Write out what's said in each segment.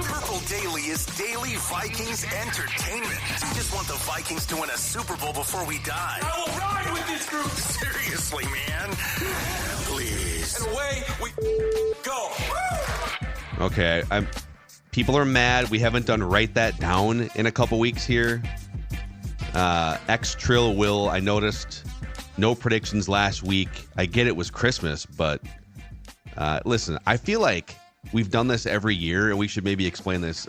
Purple Daily is daily Vikings entertainment. We just want the Vikings to win a Super Bowl before we die. I will ride with this group. Seriously, man. Please. And away we go. Okay, people are mad. We haven't done Write That Down in a couple weeks here. X-Trill Will, I noticed no predictions last week. I get it was Christmas, but listen, I feel like we've done this every year, and we should maybe explain this.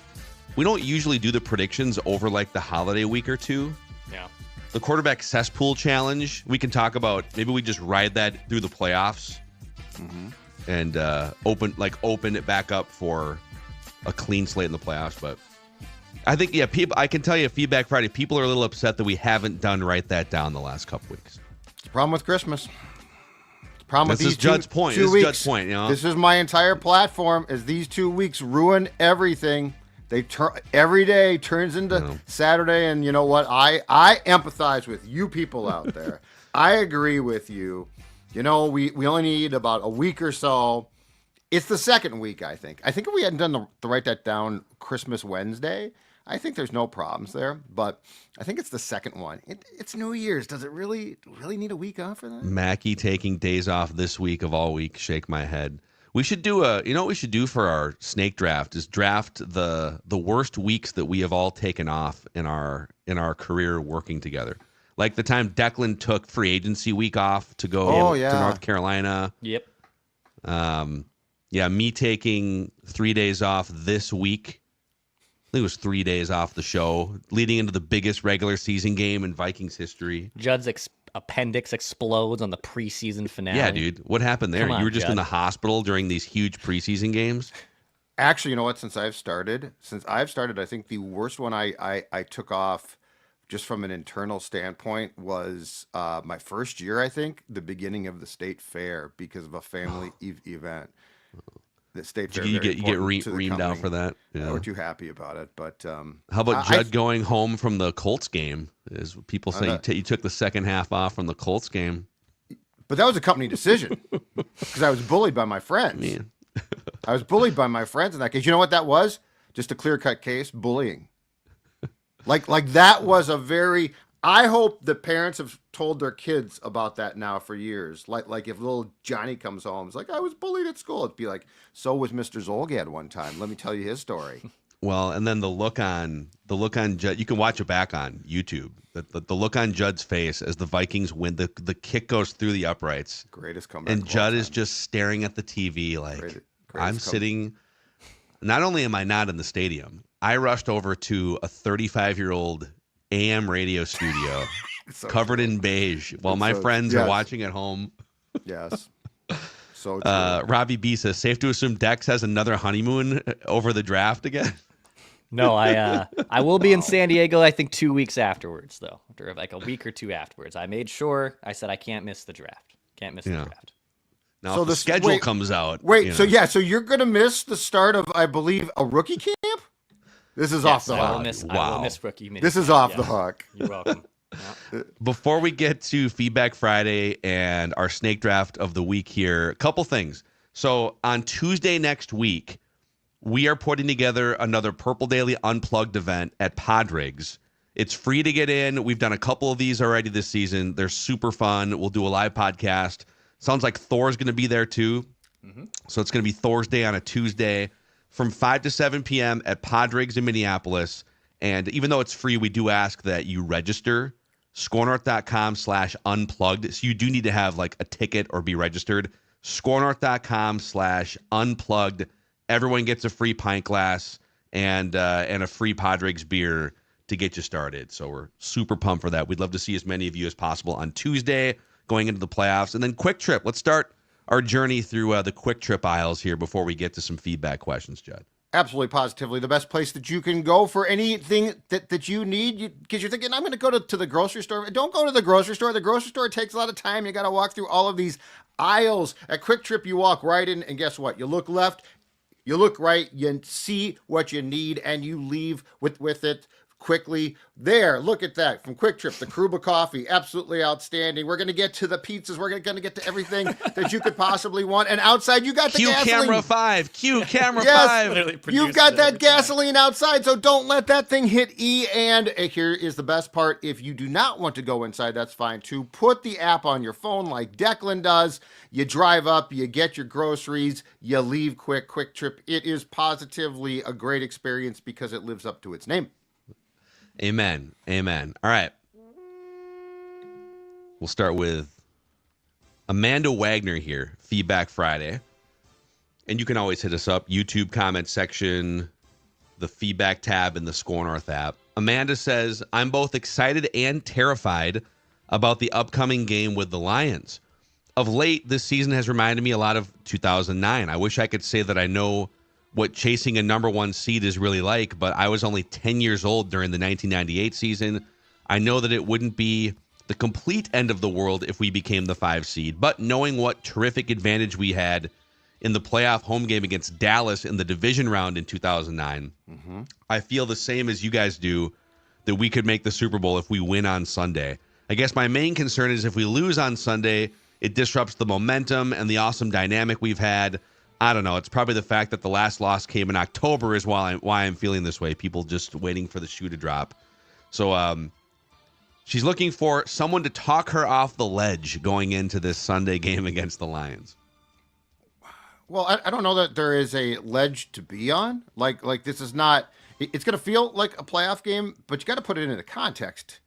We don't usually do the predictions over like the holiday week or two. Yeah. The quarterback cesspool challenge, we can talk about. Maybe we just ride that through the playoffs and open it back up for a clean slate in the playoffs. But I think, yeah, people. I can tell you, Feedback Friday, people are a little upset that we haven't done Write That Down the last couple weeks. It's the problem with Christmas. Problem this with is Judd's point. This is Judd's point. You know? This is my entire platform. Is these 2 weeks ruin everything? They every day turns into Saturday, and you know what? I empathize with you people out there. I agree with you. You know, we only need about a week or so. It's the second week, I think. I think if we hadn't done the Write That Down Christmas Wednesday, I think there's no problems there. But I think it's the second one. It's New Year's. Does it really need a week off for that? Mackie taking days off this week of all week. Shake my head. We should do what we should do for our snake draft is draft the worst weeks that we have all taken off in our career working together. Like the time Declan took free agency week off to go to North Carolina. Yep. Yeah, me taking 3 days off this week. I think it was 3 days off the show, leading into the biggest regular season game in Vikings history. Judd's appendix explodes on the preseason finale. Yeah, dude. What happened there? On, you were just Judd. in the hospital during these huge preseason games? Actually, you know what? Since I've started, I think the worst one I took off just from an internal standpoint was my first year, I think, the beginning of the state fair because of a family event. The state fair. You get reamed out for that. Yeah. We're too happy about it, but how about Judd going home from the Colts game? Is what people say you took the second half off from the Colts game, but that was a company decision because I was bullied by my friends. Man. I was bullied by my friends in that case. You know what that was? Just a clear-cut case, bullying. Like that was a very. I hope the parents have told their kids about that now for years. Like if little Johnny comes home, it's like, I was bullied at school. It'd be like, so was Mr. Zolgad one time. Let me tell you his story. Well, and then the look on Judd, you can watch it back on YouTube. The look on Judd's face as the Vikings win, the kick goes through the uprights. Greatest comeback. And Judd is just staring at the TV like, I'm sitting. Not only am I not in the stadium, I rushed over to a 35-year-old AM radio studio covered in beige while my friends are watching at home. Yes. So true. Robbie B says, safe to assume Dex has another honeymoon over the draft again? No, I will be in San Diego, I think 2 weeks afterwards, though. Or like a week or two afterwards. I made sure, I said I can't miss the draft. Can't miss the draft. Now, so if the schedule comes out. So you're going to miss the start of, I believe, a rookie camp? This is off the hook. I will miss rookie minicamp. This is off the hook. You're welcome. Yeah. Before we get to Feedback Friday and our snake draft of the week here, a couple things. So on Tuesday next week, we are putting together another Purple Daily Unplugged event at Podrigs. It's free to get in. We've done a couple of these already this season. They're super fun. We'll do a live podcast. Sounds like Thor's going to be there too. Mm-hmm. So it's going to be Thor's Day on a Tuesday from 5 to 7 p.m. at Podrigs in Minneapolis. And even though it's free, we do ask that you register. scorenorth.com/unplugged. So you do need to have like a ticket or be registered. scorenorth.com/unplugged. Everyone gets a free pint glass and a free Podrigs beer to get you started. So we're super pumped for that. We'd love to see as many of you as possible on Tuesday going into the playoffs. And then Quick Trip. Let's start our journey through the Quick Trip aisles here before we get to some feedback questions, Judd. Absolutely, positively. The best place that you can go for anything that you need. Because you're thinking, I'm going to go to the grocery store. Don't go to the grocery store. The grocery store takes a lot of time. You got to walk through all of these aisles. At Quick Trip, you walk right in, and guess what? You look left, you look right, you see what you need, and you leave with it quickly. There, look at that. From Quick Trip, the Kruba coffee, absolutely outstanding. We're going to get to the pizzas. We're going to get to everything that you could possibly want. And outside, you got the gasoline. Camera 5. Cue camera yes, 5. You've got that gasoline outside, so don't let that thing hit E. And here is the best part. If you do not want to go inside, that's fine too. Put the app on your phone like Declan does. You drive up, you get your groceries, you leave Quick Trip. It is positively a great experience because it lives up to its name. Amen. All right. We'll start with Amanda Wagner here, Feedback Friday. And you can always hit us up, YouTube comment section, the feedback tab in the Score North app. Amanda says, I'm both excited and terrified about the upcoming game with the Lions. Of late, this season has reminded me a lot of 2009. I wish I could say that I know what chasing a number 1 seed is really like, but I was only 10 years old during the 1998 season. I know that it wouldn't be the complete end of the world if we became the 5 seed, but knowing what terrific advantage we had in the playoff home game against Dallas in the division round in 2009, I feel the same as you guys do, that we could make the Super Bowl if we win on Sunday. I guess my main concern is if we lose on Sunday, it disrupts the momentum and the awesome dynamic we've had. I don't know. It's probably the fact that the last loss came in October is why I'm feeling this way. People just waiting for the shoe to drop. So she's looking for someone to talk her off the ledge going into this Sunday game against the Lions. Well, I don't know that there is a ledge to be on. Like this is not. It's going to feel like a playoff game, but you got to put it into context.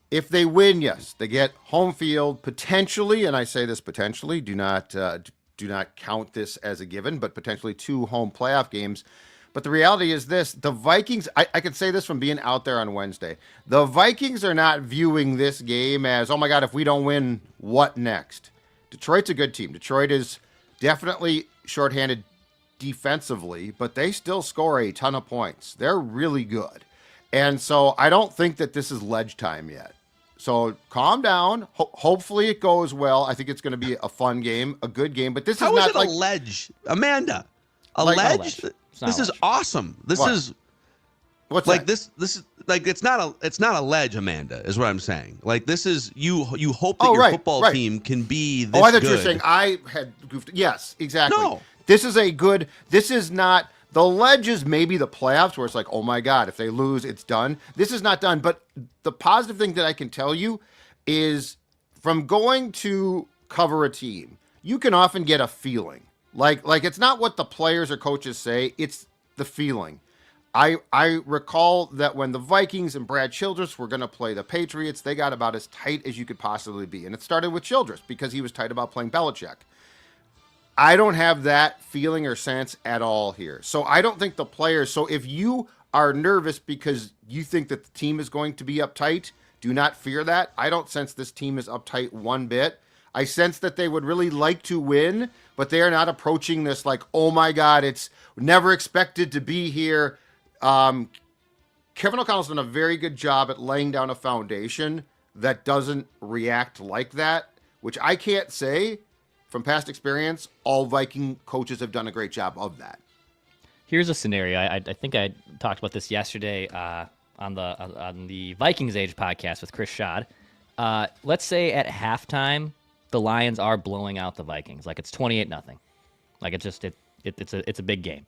If they win, yes, they get home field potentially, and I say this potentially. Do not count this as a given, but potentially 2 home playoff games. But the reality is this: the Vikings. I could say this from being out there on Wednesday. The Vikings are not viewing this game as, oh my God, if we don't win, what next? Detroit's a good team. Detroit is definitely shorthanded defensively, but they still score a ton of points. They're really good. And so I don't think that this is ledge time yet. So calm down. Hopefully it goes well. I think it's going to be a fun game, a good game. But this is not not like a ledge, Amanda. A like, ledge? This is ledge. awesome. This What? is what's like that? this is like it's not a ledge, Amanda, is what I'm saying. Like this is you hope that your right, football right. team can be this I thought good. you were saying I had goofed. Yes, exactly. No. This is a good. This is not. The ledge is maybe the playoffs where it's like, oh my God, if they lose, it's done. This is not done. But the positive thing that I can tell you is from going to cover a team, you can often get a feeling. Like it's not what the players or coaches say, it's the feeling. I recall that when the Vikings and Brad Childress were going to play the Patriots, they got about as tight as you could possibly be. And it started with Childress because he was tight about playing Belichick. I don't have that feeling or sense at all here. So I don't think the players, so if you are nervous because you think that the team is going to be uptight, do not fear that. I don't sense this team is uptight one bit. I sense that they would really like to win, but they are not approaching this like, oh my God, it's never expected to be here. Kevin O'Connell's done a very good job at laying down a foundation that doesn't react like that, which I can't say from past experience. All Viking coaches have done a great job of that. Here's a scenario. I think I talked about this yesterday on the Vikings Age podcast with Chris Schad. Let's say at halftime the Lions are blowing out the Vikings, like it's 28-0. Like it's a big game.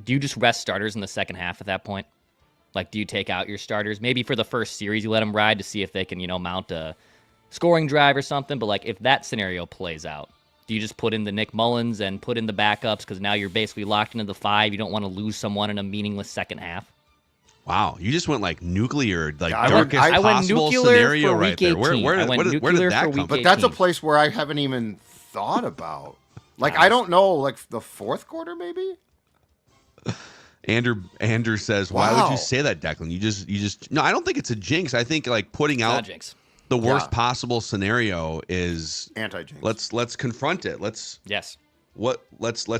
Do you just rest starters in the second half at that point? Like, do you take out your starters? Maybe for the first series you let them ride to see if they can, mount a scoring drive or something. But like if that scenario plays out, do you just put in the Nick Mullins and put in the backups because now you're basically locked into the 5? You don't want to lose someone in a meaningless second half. Wow, you just went like nuclear, like I darkest went possible nuclear scenario for right week there. 18. Where did that come? But that's a place where I haven't even thought about. Like, I don't know, like the fourth quarter maybe? Andrew says, why would you say that, Declan? You just no, I don't think it's a jinx. I think like putting out jinx. The worst possible scenario is anti-jinx. Let's confront it. Let's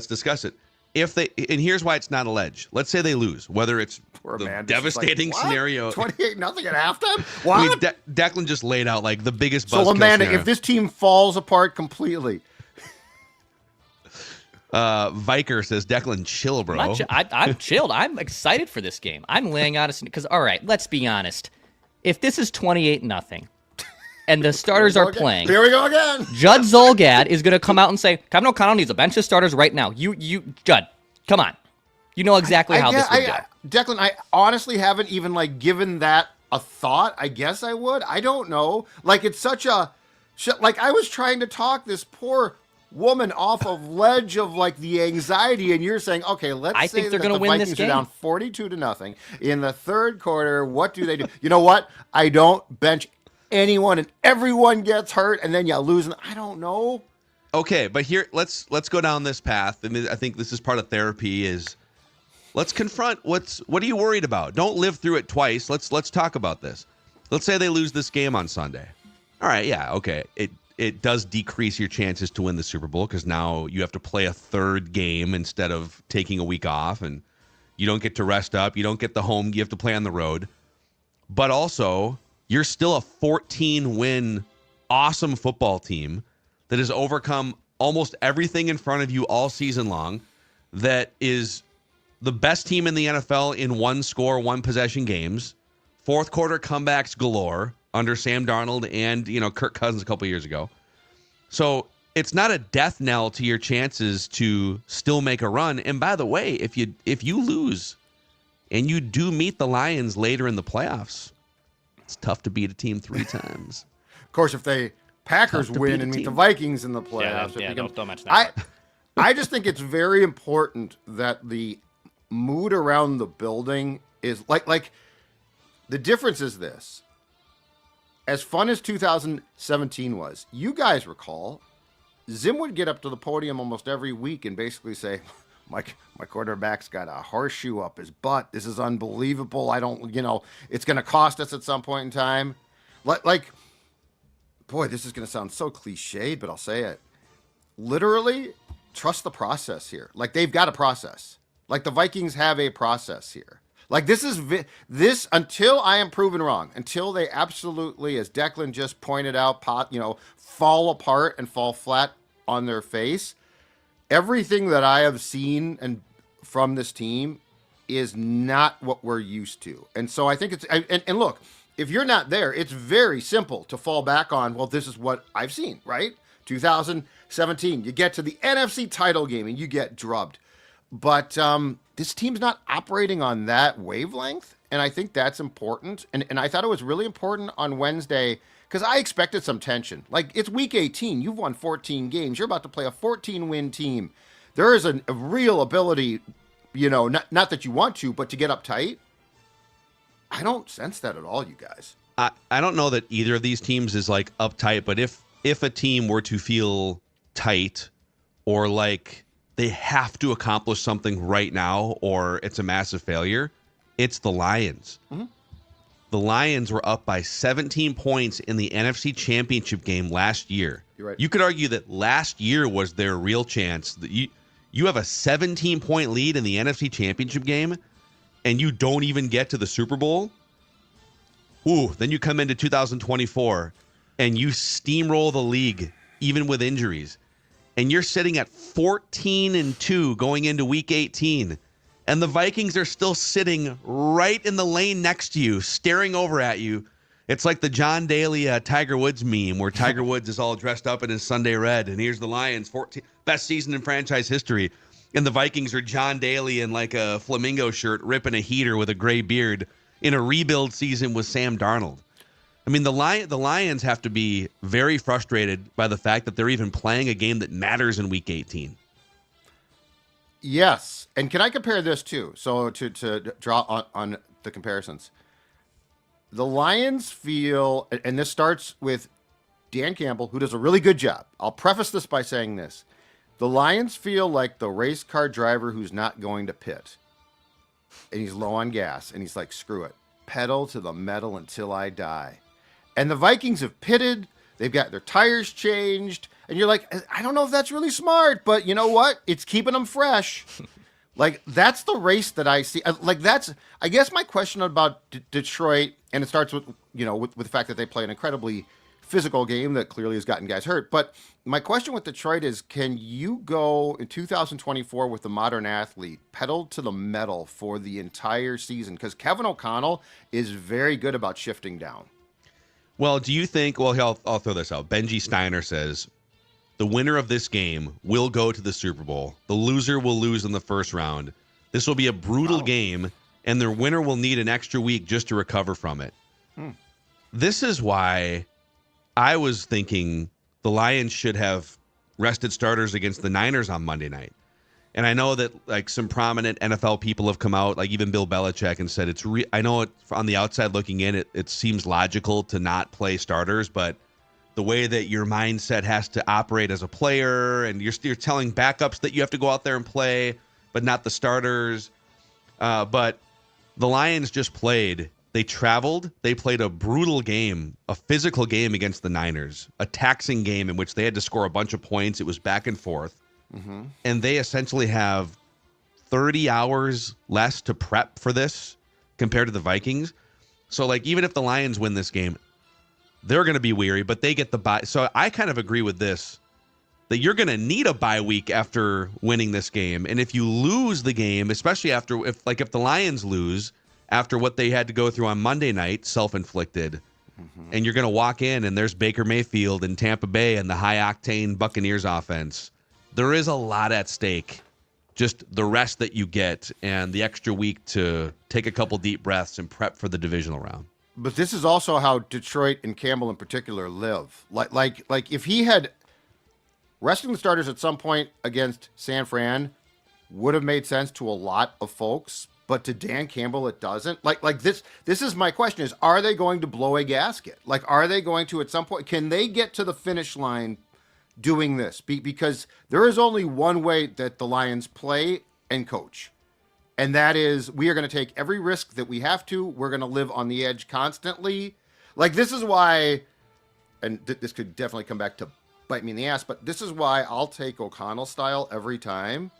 discuss it. And here's why it's not a ledge. Let's say they lose, whether it's the devastating scenario. 28-0 at halftime? What? I mean, Declan just laid out like the biggest buzzkill So Amanda, scenario. if this team falls apart completely. Viker says, Declan, chill, bro. I'm chilled. I'm excited for this game. I'm laying out because, all right, let's be honest. If this is 28-0 and the starters are playing, here we go again. Judd Zolgad is going to come out and say, Kevin O'Connell needs a bench of starters right now. Judd, come on. You know exactly how this would go. Declan, I honestly haven't even given that a thought. I guess I would. I don't know. It's such a I was trying to talk this poor woman off of ledge of the anxiety, and you're saying, okay, let's say that the Vikings are down 42-0 in the third quarter. What do they do? You know what? I don't bench anyone, and everyone gets hurt, and then you lose. And I don't know. Okay, but here let's go down this path, and I think this is part of therapy. Is let's confront what are you worried about? Don't live through it twice. Let's talk about this. Let's say they lose this game on Sunday. All right, yeah, okay. It does decrease your chances to win the Super Bowl because now you have to play a third game instead of taking a week off, and you don't get to rest up. You don't get the home. You have to play on the road. But also, you're still a 14-win, awesome football team that has overcome almost everything in front of you all season long, that is the best team in the NFL in one-score, one-possession games, fourth quarter comebacks galore under Sam Darnold and, Kirk Cousins a couple years ago. So it's not a death knell to your chances to still make a run. And by the way, if you lose and you do meet the Lions later in the playoffs, it's tough to beat a team 3 times. Of course, if the Packers win and meet the Vikings in the playoffs, don't mention that. I just think it's very important that the mood around the building is like the difference is this. As fun as 2017 was, you guys recall, Zim would get up to the podium almost every week and basically say, my quarterback's got a horseshoe up his butt. This is unbelievable. It's going to cost us at some point in time. Boy, this is going to sound so cliched, but I'll say it. Literally, trust the process here. They've got a process. The Vikings have a process here. This until I am proven wrong, until they absolutely, as Declan just pointed out, fall apart and fall flat on their face. Everything that I have seen and from this team is not what we're used to. And so I think it's, and look, if you're not there, it's very simple to fall back on, well, this is what I've seen, right? 2017, you get to the NFC title game and you get drubbed. But this team's not operating on that wavelength, and I think that's important. And I thought it was really important on Wednesday because I expected some tension. It's week 18. You've won 14 games. You're about to play a 14-win team. There is a real ability, not that you want to, but to get uptight. I don't sense that at all, you guys. I don't know that either of these teams is uptight, but if a team were to feel tight or they have to accomplish something right now or it's a massive failure, it's the Lions. Mm-hmm. The Lions were up by 17 points in the NFC Championship game last year. You're right. You could argue that last year was their real chance. You have a 17-point lead in the NFC Championship game, and you don't even get to the Super Bowl. Ooh, then you come into 2024, and you steamroll the league, even with injuries. And you're sitting at 14-2 going into week 18. And the Vikings are still sitting right in the lane next to you, staring over at you. It's like the John Daly Tiger Woods meme where Tiger Woods is all dressed up in his Sunday red. And here's the Lions, best season in franchise history. And the Vikings are John Daly in a flamingo shirt, ripping a heater with a gray beard in a rebuild season with Sam Darnold. I mean, the Lions have to be very frustrated by the fact that they're even playing a game that matters in Week 18. Yes, and can I compare this too? So to draw on the comparisons, the Lions feel, and this starts with Dan Campbell, who does a really good job. I'll preface this by saying this. The Lions feel like the race car driver who's not going to pit, and he's low on gas, and he's like, screw it, pedal to the metal until I die. And the Vikings have pitted. They've got their tires changed. And you're like, I don't know if that's really smart, but you know what? It's keeping them fresh. That's the race that I see. That's, I guess my question about Detroit, and it starts with, with the fact that they play an incredibly physical game that clearly has gotten guys hurt. But my question with Detroit is, can you go in 2024 with the modern athlete pedal to the metal for the entire season? Because Kevin O'Connell is very good about shifting down. Well, do you think, I'll throw this out. Benji Steiner says, the winner of this game will go to the Super Bowl. The loser will lose in the first round. This will be a brutal game, and their winner will need an extra week just to recover from it. This is why I was thinking the Lions should have rested starters against the Niners on Monday night. And I know that like some prominent NFL people have come out, like even Bill Belichick, and said I know on the outside looking in, it seems logical to not play starters, but the way that your mindset has to operate as a player, and you're telling backups that you have to go out there and play, but not the starters. But the Lions just played. They traveled. They played a brutal game, a physical game against the Niners, a taxing game in which they had to score a bunch of points. It was back and forth. And they essentially have 30 hours less to prep for this compared to the Vikings. So, like, even if the Lions win this game, they're going to be weary, but they get the bye. So I kind of agree with this, that you're going to need a bye week after winning this game. And if you lose the game, especially if the Lions lose after what they had to go through on Monday night, self-inflicted, and you're going to walk in and there's Baker Mayfield and Tampa Bay and the high-octane Buccaneers offense, there is a lot at stake. Just the rest that you get and the extra week to take a couple deep breaths and prep for the divisional round. But this is also how Detroit and Campbell in particular live. Like if he had resting the starters at some point against San Fran would have made sense to a lot of folks, but to Dan Campbell it doesn't. Like this is my question is, are they going to blow a gasket? Like, are they going to at some point, can they get to the finish line doing this? Because there is only one way that the Lions play and coach. And that is, we are going to take every risk that we have to. We're going to live on the edge constantly. Like, this is why, and this could definitely come back to bite me in the ass, but this is why I'll take O'Connell style every time,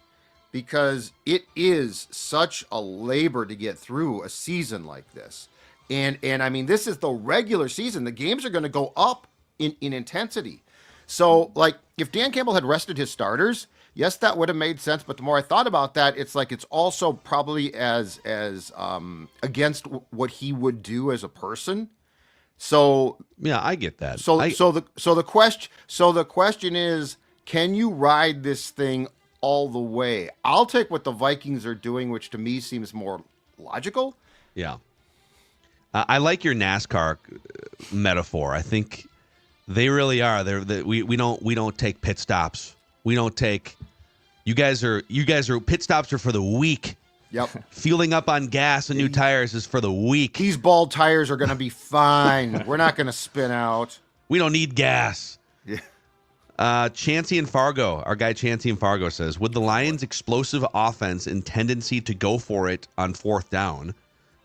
because it is such a labor to get through a season like this. And I mean, this is the regular season. The games are going to go up in intensity. So, like, if Dan Campbell had rested his starters, yes, that would have made sense. But the more I thought about that, it's like it's also probably as against what he would do as a person. So yeah, I get that. So the question is, can you ride this thing all the way? I'll take what the Vikings are doing, which to me seems more logical. Yeah, I like your NASCAR metaphor. I think they really are. We don't take pit stops. We don't take. You guys are pit stops are for the weak. Yep. Fueling up on gas and new tires is for the weak. These bald tires are going to be fine. We're not going to spin out. We don't need gas. Yeah. Chancey and Fargo, our guy Chancey and Fargo says, with the Lions' explosive offense and tendency to go for it on fourth down,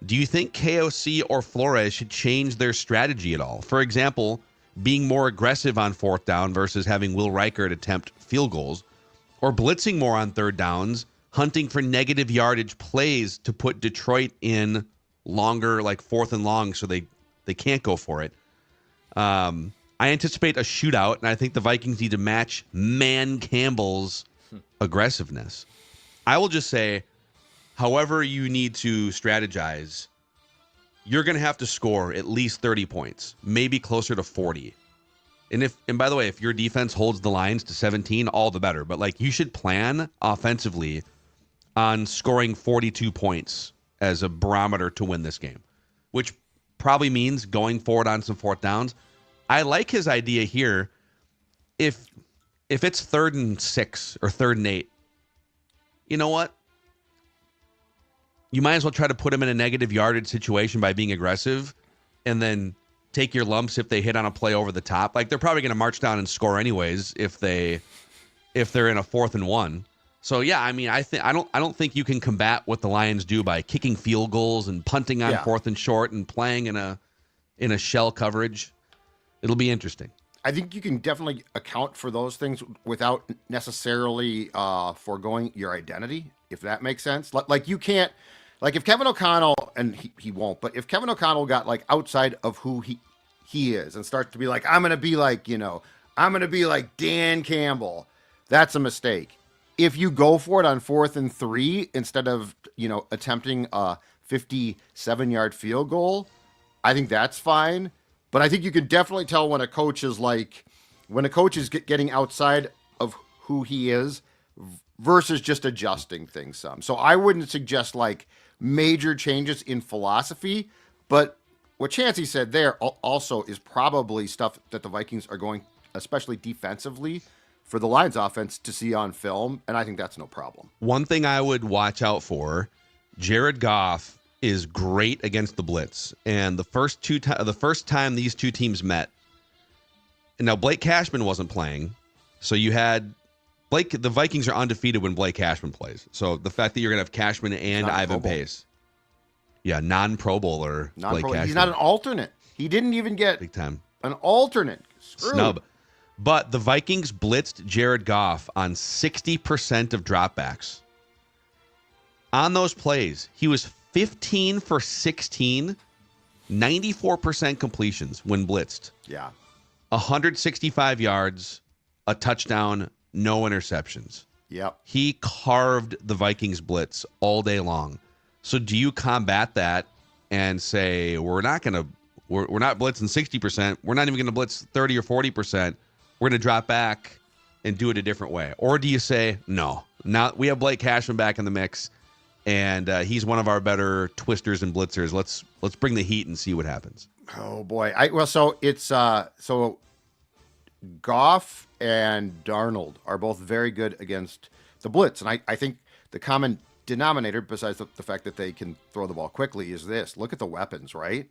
do you think KOC or Flores should change their strategy at all? For example, being more aggressive on fourth down versus having Will Reichert attempt field goals, or blitzing more on third downs, hunting for negative yardage plays to put Detroit in longer, like fourth and long, so they can't go for it. I anticipate a shootout, and I think the Vikings need to match Man Campbell's aggressiveness. I will just say, however you need to strategize, you're going to have to score at least 30 points, maybe closer to 40. And by the way, if your defense holds the Lions to 17, all the better. But like, you should plan offensively on scoring 42 points as a barometer to win this game, which probably means going forward on some fourth downs. I like his idea here. If it's 3rd and 6 or 3rd and 8, you know what? You might as well try to put him in a negative yardage situation by being aggressive, and then take your lumps if they hit on a play over the top. Like, they're probably going to march down and score anyways if they're in a 4th and 1. So yeah, I mean, I don't think you can combat what the Lions do by kicking field goals and punting on 4th and short and playing in a shell coverage. It'll be interesting. I think you can definitely account for those things without necessarily foregoing your identity, if that makes sense. Like, you can't, like, if Kevin O'Connell, and he won't, but if Kevin O'Connell got like outside of who he is and start to be like, I'm going to be like, I'm going to be like Dan Campbell. That's a mistake. If you go for it on 4th and 3 instead of, attempting a 57-yard field goal, I think that's fine. But I think you can definitely tell when a coach is getting outside of who he is versus just adjusting things some. So I wouldn't suggest like major changes in philosophy, but what Chancey said there also is probably stuff that the Vikings are going, especially defensively, for the Lions offense to see on film, and I think that's no problem. One thing I would watch out for, Jared Goff is great against the blitz, and the first time these two teams met, and now Blake Cashman wasn't playing, so you had the Vikings are undefeated when Blake Cashman plays. So the fact that you're going to have Cashman and Ivan Pace. Yeah, non-Pro Bowler Blake Cashman. He's not an alternate. He didn't even get big time an alternate. Screwed. Snub. But the Vikings blitzed Jared Goff on 60% of dropbacks. On those plays, he was 15 for 16, 94% completions when blitzed. Yeah. 165 yards, a touchdown, no interceptions. Yep. He carved the Vikings blitz all day long. So do you combat that and say, we're not blitzing 60%. We're not even going to blitz 30 or 40%. We're going to drop back and do it a different way. Or do you say, no, now we have Blake Cashman back in the mix, and he's one of our better twisters and blitzers. Let's bring the heat and see what happens. Oh boy. So it's Goff and Darnold are both very good against the blitz. And I think the common denominator, besides the fact that they can throw the ball quickly, is this. Look at the weapons, right?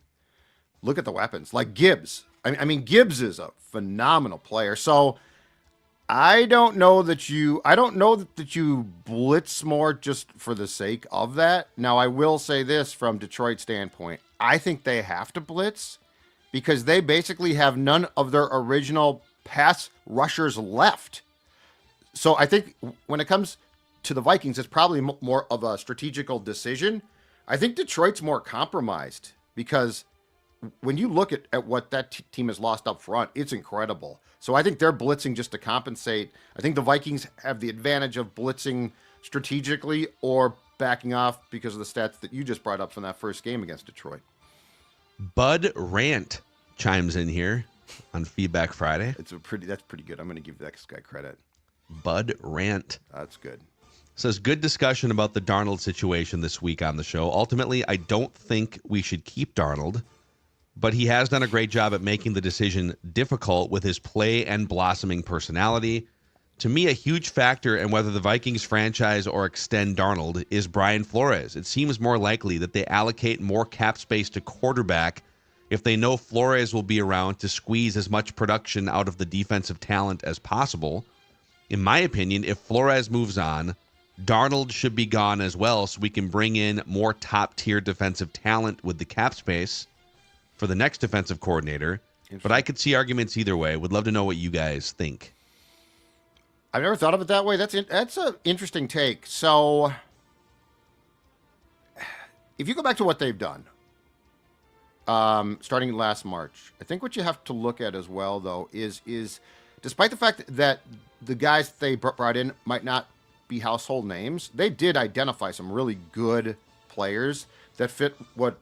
Look at the weapons. Like Gibbs. I mean, Gibbs is a phenomenal player. So I don't know that you blitz more just for the sake of that. Now, I will say this from Detroit's standpoint. I think they have to blitz because they basically have none of their original pass rushers left. So I think when it comes to the Vikings, it's probably more of a strategical decision. I think Detroit's more compromised because when you look at what that team has lost up front, it's incredible. So I think they're blitzing just to compensate. I think the Vikings have the advantage of blitzing strategically or backing off because of the stats that you just brought up from that first game against Detroit. Bud Rant chimes in here on Feedback Friday. That's pretty good. I'm going to give that guy credit. Bud Rant. That's good. Says, good discussion about the Darnold situation this week on the show. Ultimately, I don't think we should keep Darnold, but he has done a great job at making the decision difficult with his play and blossoming personality. To me, a huge factor in whether the Vikings franchise or extend Darnold is Brian Flores. It seems more likely that they allocate more cap space to quarterback if they know Flores will be around to squeeze as much production out of the defensive talent as possible. In my opinion, if Flores moves on, Darnold should be gone as well so we can bring in more top-tier defensive talent with the cap space for the next defensive coordinator. But I could see arguments either way. Would love to know what you guys think. I've never thought of it that way. That's an interesting take. So if you go back to what they've done, starting last March, I think what you have to look at as well, though, is despite the fact that the guys they brought in might not be household names, they did identify some really good players that fit what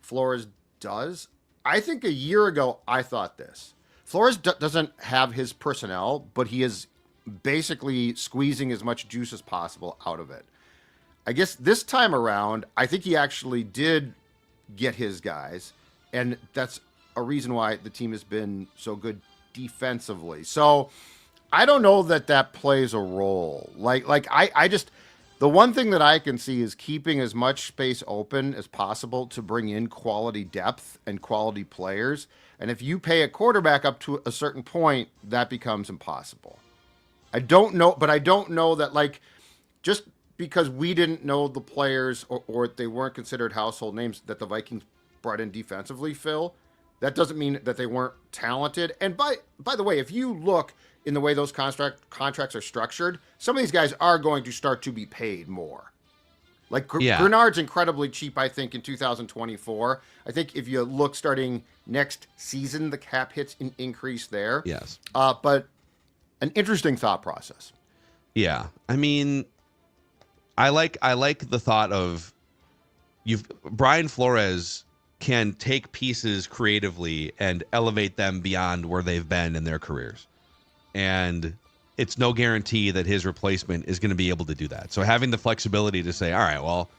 Flores does. I think a year ago, I thought this. Flores doesn't have his personnel, but he is basically squeezing as much juice as possible out of it. I guess this time around, I think he actually did get his guys, and that's a reason why the team has been so good defensively. So I don't know that plays a role. I just, the one thing that I can see is keeping as much space open as possible to bring in quality depth and quality players. And if you pay a quarterback up to a certain point, that becomes impossible. I don't know that just because we didn't know the players or they weren't considered household names that the Vikings brought in defensively, Phil, that doesn't mean that they weren't talented. And by the way, if you look in the way those contracts are structured, some of these guys are going to start to be paid more. Like Yeah. Grenard's incredibly cheap, I think, in 2024. I think if you look starting next season, the cap hits increase there. Yes. But an interesting thought process. Yeah. I mean, I like the thought of Brian Flores can take pieces creatively and elevate them beyond where they've been in their careers. And it's no guarantee that his replacement is going to be able to do that. So having the flexibility to say, all right, well,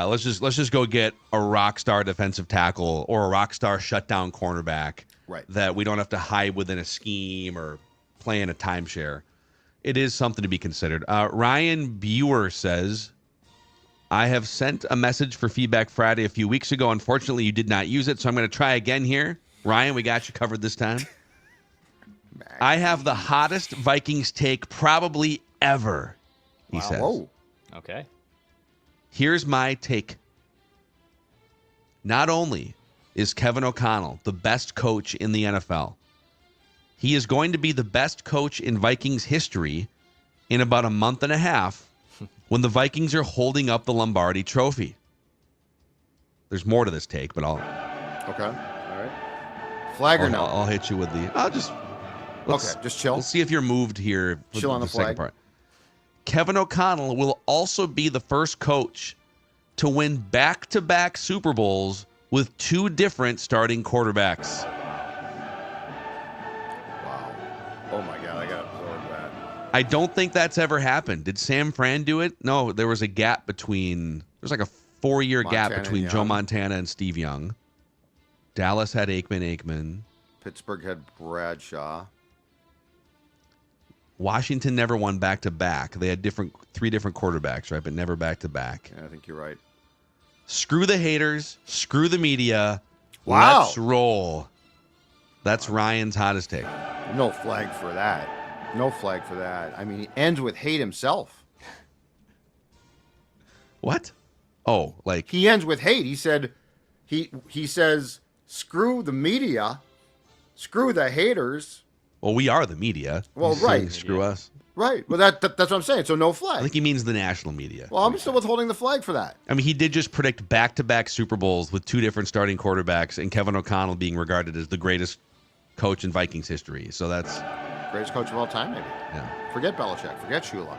let's just go get a rock star defensive tackle or a rock star shutdown cornerback, Right. that we don't have to hide within a scheme or play in a timeshare. It is something to be considered. Ryan Buer says, I have sent a message for Feedback Friday a few weeks ago. Unfortunately, you did not use it, so I'm going to try again here. Ryan, we got you covered this time. I have the hottest Vikings take probably ever, he says. Whoa. Okay. Here's my take. Not only is Kevin O'Connell the best coach in the NFL, he is going to be the best coach in Vikings history in about a month and a half when the Vikings are holding up the Lombardi Trophy. There's more to this take, but I'll Okay. All right. Flag or no? I'll hit you with the. Okay, just chill. We'll see if you're moved here. with Chill on the second flag. part. Kevin O'Connell will also be the first coach to win back-to-back Super Bowls with two different starting quarterbacks. Wow. Oh my God, I gotta absorb that. I don't think that's ever happened. Did Sam Fran do it? No, there was a gap between. There's like a 4-year gap Montana between and Joe Young. Montana and Steve Young. Dallas had Aikman. Pittsburgh had Bradshaw. Washington never won back-to-back. They had three different quarterbacks, right? But never back-to-back. Yeah, I think you're right. Screw the haters. Screw the media. Wow. Let's roll. That's Ryan's hottest take. No flag for that. No flag for that. I mean, he ends with hate himself. What? Oh, like He ends with hate. He said, he says, screw the media, screw the haters. well, we are the media. Well, He's saying right. Screw us. Right. Well, that's what I'm saying. So no I flag. think he means the national media. Well, I'm still withholding the flag for that. I mean, he did just predict back-to-back Super Bowls with two different starting quarterbacks, and Kevin O'Connell being regarded as the greatest coach in Vikings history. So that's Greatest coach of all time, maybe. yeah. Forget Belichick. Forget Shula.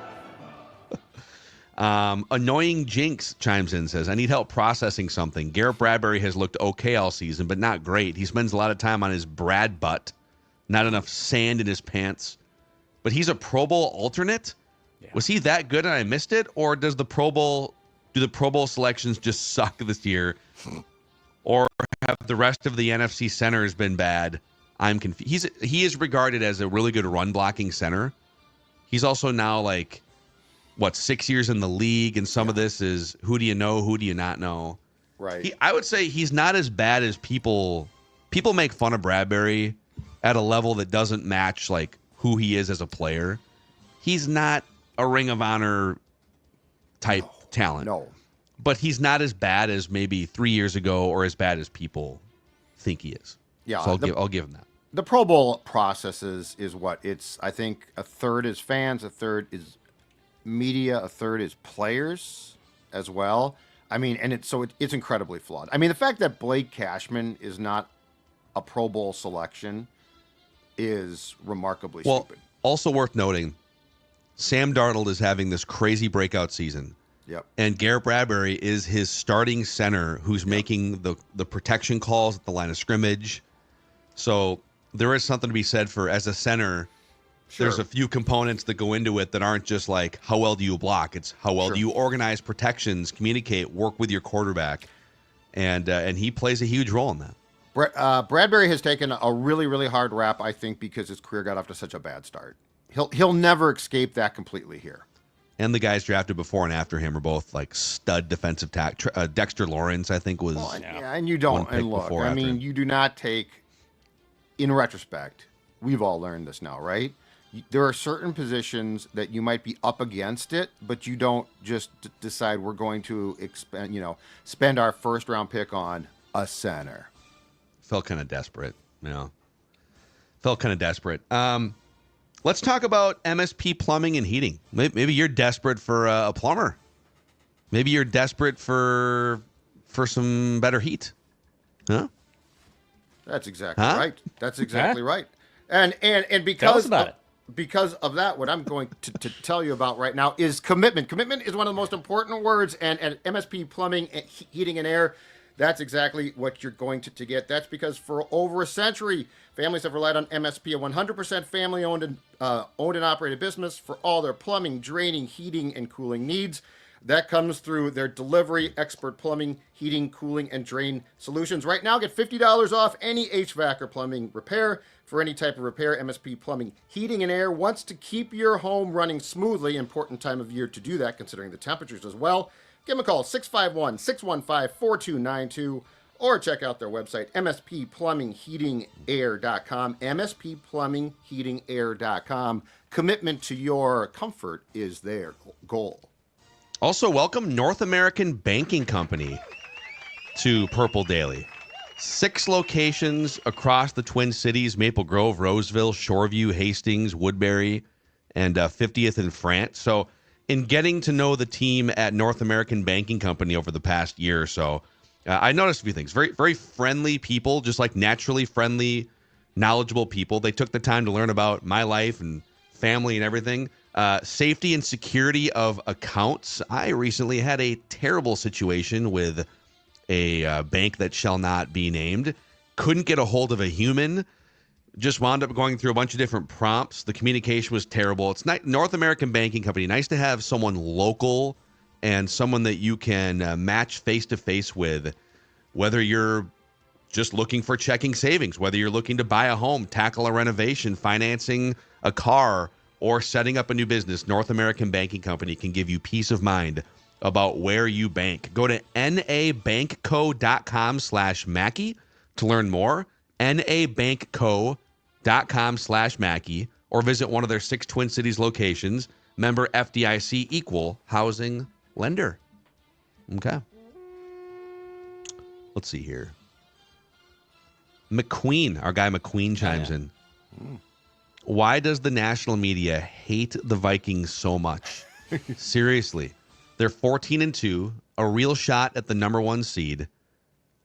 Annoying Jinx chimes in, says, I need help processing something. Garrett Bradbury has looked okay all season, but not great. He spends a lot of time on his Brad butt, not enough sand in his pants. But he's a Pro Bowl alternate? Yeah. Was he that good and I missed it? Or do the Pro Bowl selections just suck this year? Or have the rest of the NFC centers been bad? I'm confused. He is regarded as a really good run blocking center. He's also now 6 years in the league, and some of this is who do you know, who do you not know? Right. I would say he's not as bad as people make fun of Bradbury at a level that doesn't match who he is as a player. He's not a Ring of Honor type talent. No. But he's not as bad as maybe 3 years ago or as bad as people think he is. Yeah. So I'll give him that. The Pro Bowl process is what? It's, I think, a third is fans, a third is media, a third is players as well. I mean, and it's incredibly flawed. I mean, the fact that Blake Cashman is not a Pro Bowl selection is remarkably stupid. Also worth noting, Sam Darnold is having this crazy breakout season. Yep. And Garrett Bradbury is his starting center who's making the protection calls at the line of scrimmage. So there is something to be said for, as a center, there's a few components that go into it that aren't just how well do you block? It's how well do you organize protections, communicate, work with your quarterback. And he plays a huge role in that. Bradbury has taken a really, really hard rap, I think, because his career got off to such a bad start. He'll never escape that completely here. And the guys drafted before and after him are both stud defensive tack. Dexter Lawrence, I think, was. Well, yeah, and you don't. And look, I mean, you do not take. In retrospect, we've all learned this now, right? There are certain positions that you might be up against it, but you don't just decide we're going to spend our first round pick on a center. Felt kind of desperate, Felt kind of desperate. Let's talk about MSP Plumbing and Heating. Maybe you're desperate for a plumber. Maybe you're desperate for some better heat. Huh? That's exactly right. That's exactly right. And Tell because us about it. Because of that, what I'm going to tell you about right now is commitment. Commitment is one of the most important words, and at MSP Plumbing, Heating, and Air, that's exactly what you're going to get. That's because for over a century, families have relied on MSP, a 100% family-owned and operated business for all their plumbing, draining, heating, and cooling needs. That comes through their delivery, expert plumbing, heating, cooling, and drain solutions. Right now, get $50 off any HVAC or plumbing repair. For any type of repair, MSP Plumbing, Heating, and Air wants to keep your home running smoothly. Important time of year to do that, considering the temperatures as well. Give them a call, 651-615-4292, or check out their website, msplumbingheatingair.com, msplumbingheatingair.com. Commitment to your comfort is their goal. Also, welcome North American Banking Company to Purple Daily. 6 locations across the Twin Cities: Maple Grove, Roseville, Shoreview, Hastings, Woodbury, and 50th in France. So in getting to know the team at North American Banking Company over the past year or so, I noticed a few things. Very, very friendly people, just like naturally friendly, knowledgeable people. They took the time to learn about my life and family and everything. Safety and security of accounts. I recently had a terrible situation with a bank that shall not be named. Couldn't get a hold of a human. Just wound up going through a bunch of different prompts. The communication was terrible. It's not North American Banking Company. Nice to have someone local and someone that you can match face-to-face with, whether you're just looking for checking savings, whether you're looking to buy a home, tackle a renovation, financing a car, or setting up a new business. North American Banking Company can give you peace of mind about where you bank. Go to nabankco.com/Mackey to learn more. nabankco.com/Mackey, or visit one of their 6 Twin Cities locations. Member FDIC, equal housing lender. Okay. Let's see here. McQueen, our guy McQueen chimes in. Why does the national media hate the Vikings so much? Seriously. They're 14-2, a real shot at the number 1 seed,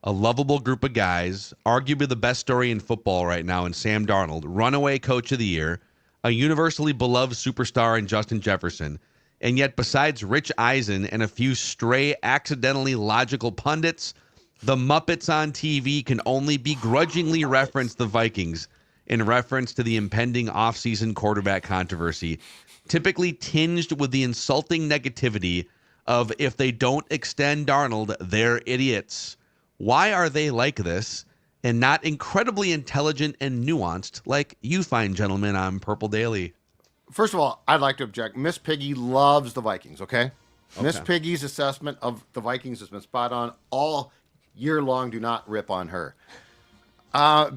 a lovable group of guys, arguably the best story in football right now in Sam Darnold, runaway coach of the year, a universally beloved superstar in Justin Jefferson, and yet besides Rich Eisen and a few stray, accidentally logical pundits, the Muppets on TV can only begrudgingly reference the Vikings in reference to the impending offseason quarterback controversy, typically tinged with the insulting negativity of, if they don't extend Darnold, they're idiots. Why are they like this and not incredibly intelligent and nuanced like you fine gentlemen on Purple Daily? First of all, I'd like to object. Miss Piggy loves the Vikings, okay? Miss Piggy's assessment of the Vikings has been spot on all year long. Do not rip on her.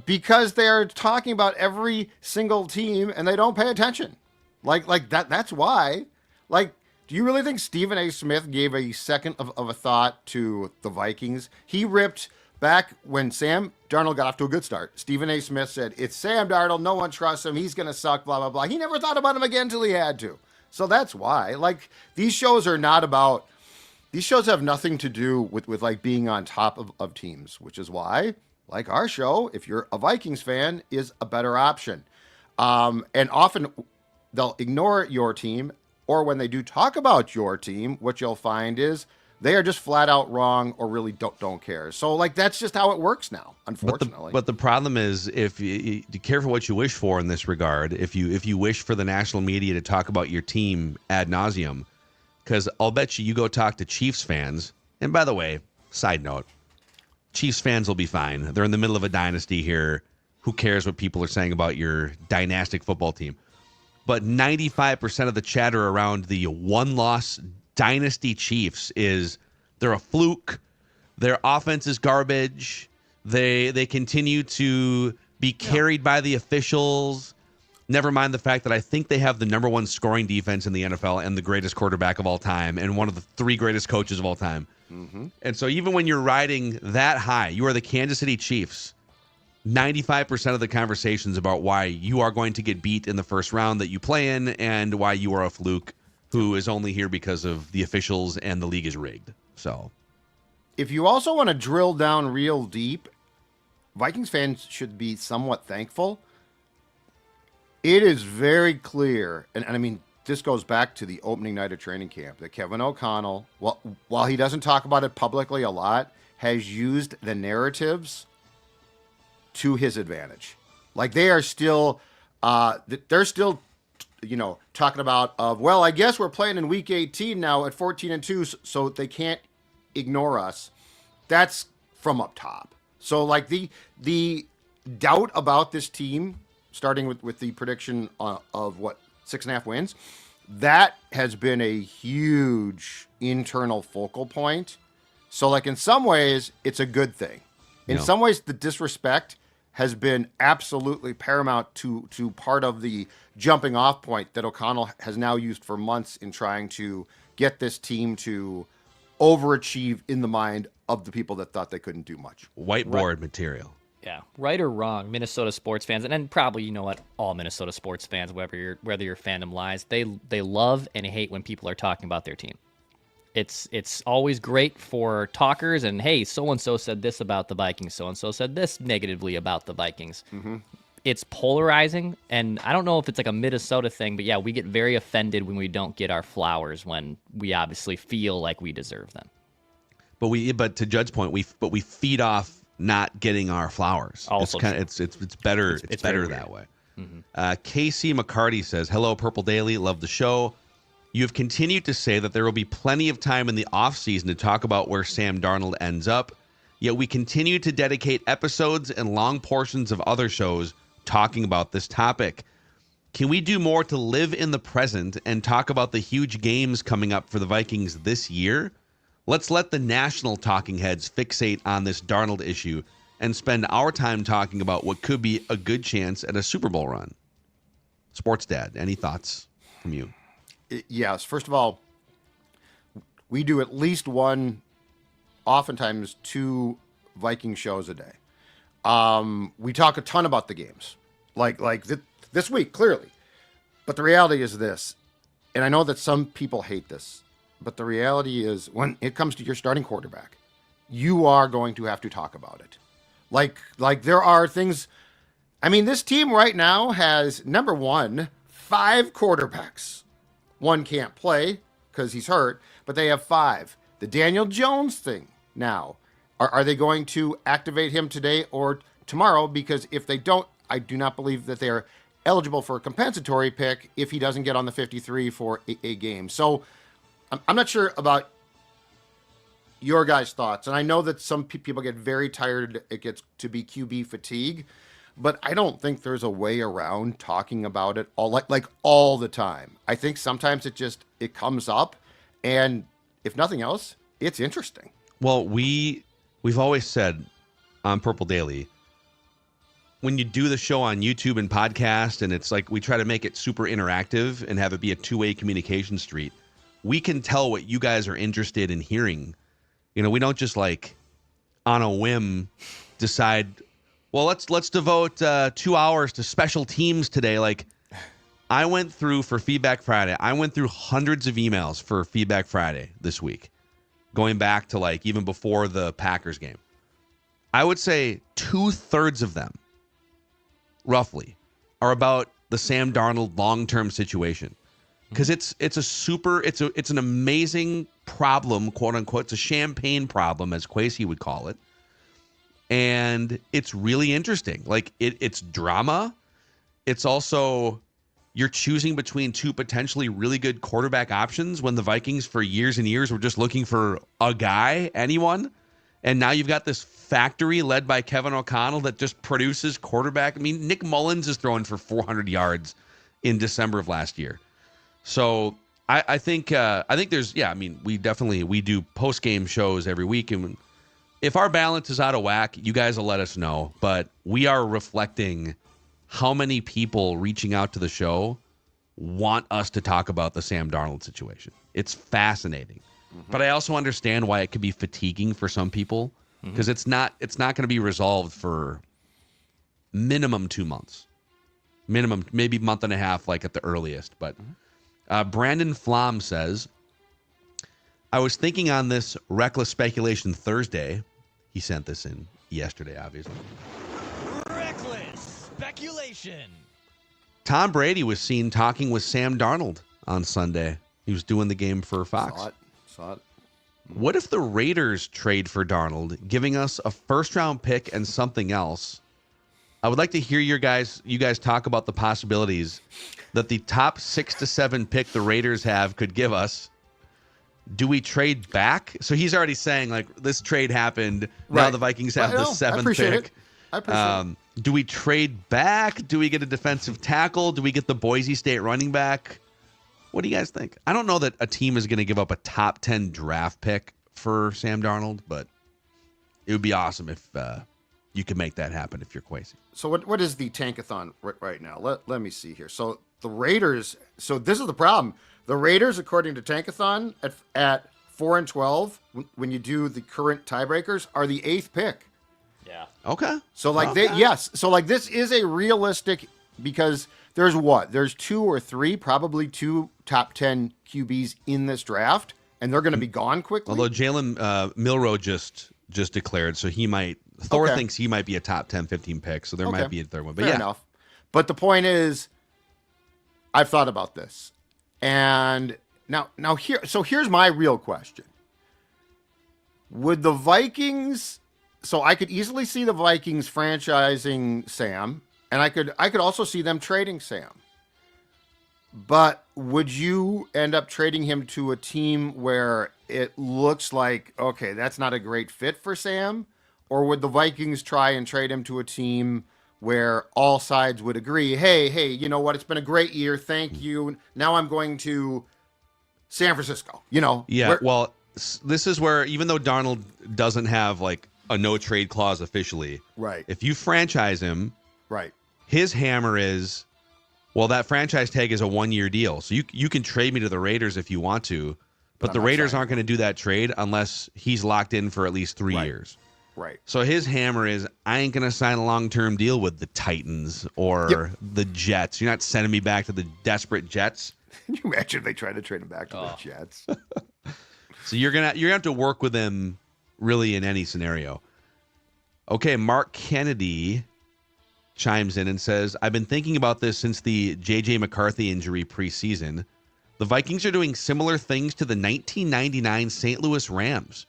Because they're talking about every single team and they don't pay attention. Like that's why. Like, do you really think Stephen A. Smith gave a second of a thought to the Vikings? He ripped back when Sam Darnold got off to a good start. Stephen A. Smith said, it's Sam Darnold. No one trusts him. He's going to suck, blah, blah, blah. He never thought about him again until he had to. So that's why. Like, these shows are not about, these shows have nothing to do with like being on top of teams, which is why, like our show, if you're a Vikings fan, is a better option. And often they'll ignore your team, or when they do talk about your team, what you'll find is they are just flat out wrong or really don't care. So, like, that's just how it works now, unfortunately. But the problem is, if you careful what you wish for in this regard. If you wish for the national media to talk about your team ad nauseum, because I'll bet you go talk to Chiefs fans. And by the way, side note, Chiefs fans will be fine. They're in the middle of a dynasty here. Who cares what people are saying about your dynastic football team? But 95% of the chatter around the one-loss dynasty Chiefs is they're a fluke. Their offense is garbage. They continue to be carried by the officials. Never mind the fact that I think they have the number 1 scoring defense in the NFL and the greatest quarterback of all time and one of the 3 greatest coaches of all time. Mm-hmm. And so even when you're riding that high, you are the Kansas City Chiefs. 95% of the conversations about why you are going to get beat in the first round that you play in and why you are a fluke who is only here because of the officials and the league is rigged. So if you also want to drill down real deep, Vikings fans should be somewhat thankful. It is very clear, and I mean, this goes back to the opening night of training camp, that Kevin O'Connell, while he doesn't talk about it publicly a lot, has used the narratives to his advantage. Like they are still, they're still, talking about I guess we're playing in week 18 now at 14-2, so they can't ignore us. That's from up top. So like the doubt about this team, starting with the prediction of 6.5 wins, that has been a huge internal focal point. So like in some ways, it's a good thing. In some ways, the disrespect has been absolutely paramount to part of the jumping off point that O'Connell has now used for months in trying to get this team to overachieve in the mind of the people that thought they couldn't do much. Whiteboard material. Yeah, right or wrong, Minnesota sports fans, and probably all Minnesota sports fans, whether your fandom lies, they love and hate when people are talking about their team. It's always great for talkers, and hey, so and so said this about the Vikings, so and so said this negatively about the Vikings. Mm-hmm. It's polarizing, and I don't know if it's like a Minnesota thing, but yeah, we get very offended when we don't get our flowers when we obviously feel like we deserve them. But to Judd's point, we feed off not getting our flowers. Also, it's better. It's better that way. Mm-hmm. Casey McCarty says, "Hello, Purple Daily. Love the show. You have continued to say that there will be plenty of time in the offseason to talk about where Sam Darnold ends up, yet we continue to dedicate episodes and long portions of other shows talking about this topic. Can we do more to live in the present and talk about the huge games coming up for the Vikings this year? Let's let the national talking heads fixate on this Darnold issue and spend our time talking about what could be a good chance at a Super Bowl run." Sports Dad, any thoughts from you? Yes. First of all, we do at least one, oftentimes 2 Viking shows a day. We talk a ton about the games, like this week, clearly. But the reality is this, and I know that some people hate this, but the reality is when it comes to your starting quarterback, you are going to have to talk about it. Like there are things. I mean, this team right now has, number one, 5 quarterbacks. One can't play because he's hurt, but they have 5. The Daniel Jones thing now. Are they going to activate him today or tomorrow? Because if they don't, I do not believe that they're eligible for a compensatory pick if he doesn't get on the 53 for a game. So I'm not sure about your guys' thoughts. And I know that some people get very tired. It gets to be QB fatigue. But I don't think there's a way around talking about it all the time. I think sometimes it comes up, and if nothing else, it's interesting. Well, we've always said on Purple Daily, when you do the show on YouTube and podcast, and it's like we try to make it super interactive and have it be a two-way communication street, we can tell what you guys are interested in hearing. We don't just on a whim decide, well, let's devote 2 hours to special teams today. I went through for Feedback Friday. I went through hundreds of emails for Feedback Friday this week, going back to even before the Packers game. I would say 2/3 of them, roughly, are about the Sam Darnold long-term situation, because it's an amazing problem, quote unquote. It's a champagne problem, as Kwesi would call it. And it's really interesting. It's drama. It's also, you're choosing between 2 potentially really good quarterback options when the Vikings for years and years were just looking for a guy, anyone. And now you've got this factory led by Kevin O'Connell that just produces quarterback. I mean, Nick Mullins is throwing for 400 yards in December of last year. So I think there's, we do post-game shows every week, and if our balance is out of whack, you guys will let us know. But we are reflecting how many people reaching out to the show want us to talk about the Sam Darnold situation. It's fascinating. Mm-hmm. But I also understand why it could be fatiguing for some people, because it's not going to be resolved for minimum 2 months. Minimum, maybe month and a half, at the earliest. But Brandon Flom says, I was thinking on this reckless speculation Thursday. He sent this in yesterday, obviously. Reckless speculation. Tom Brady was seen talking with Sam Darnold on Sunday. He was doing the game for Fox. Saw it. What if the Raiders trade for Darnold, giving us a first-round pick and something else? I would like to hear you guys talk about the possibilities that the top 6 to 7 pick the Raiders have could give us. Do we trade back? So he's already saying, like, this trade happened. Now the Vikings have the 7th pick. I appreciate it. Do we trade back? Do we get a defensive tackle? Do we get the Boise State running back? What do you guys think? I don't know that a team is going to give up a top 10 draft pick for Sam Darnold, but it would be awesome if you could make that happen if you're Kwesi. So what is the tankathon right now? Let me see here. So the Raiders. So this is the problem. The Raiders, according to Tankathon, at 4-12, when you do the current tiebreakers, are the 8th pick. Yeah. Okay. So like this is a realistic, because there's 2 or 3, probably 2 top 10 QBs in this draft, and they're going to be gone quickly. Although Jalen Milroe just declared, so he might. Thor thinks he might be a top 10, 15 pick, so there might be a third one. But Fair enough. But the point is, I've thought about this, and now here's my real question: would the Vikings? So I could easily see the Vikings franchising Sam, and I could also see them trading Sam. But would you end up trading him to a team where it looks like, okay, that's not a great fit for Sam? Or would the Vikings try and trade him to a team where all sides would agree, hey, you know what? It's been a great year. Thank you. Now I'm going to San Francisco, Yeah, well, this is where, even though Darnold doesn't have like a no trade clause officially, right? If you franchise him, right, his hammer is, well, that franchise tag is a 1-year deal. So you can trade me to the Raiders if you want to, but the Raiders aren't going to do that trade unless he's locked in for at least 3 years. Right. So his hammer is, I ain't going to sign a long-term deal with the Titans or the Jets. You're not sending me back to the desperate Jets. Can you imagine if they tried to trade him back to the Jets? So you're gonna have to work with him really in any scenario. Okay, Mark Kennedy chimes in and says, I've been thinking about this since the J.J. McCarthy injury preseason. The Vikings are doing similar things to the 1999 St. Louis Rams,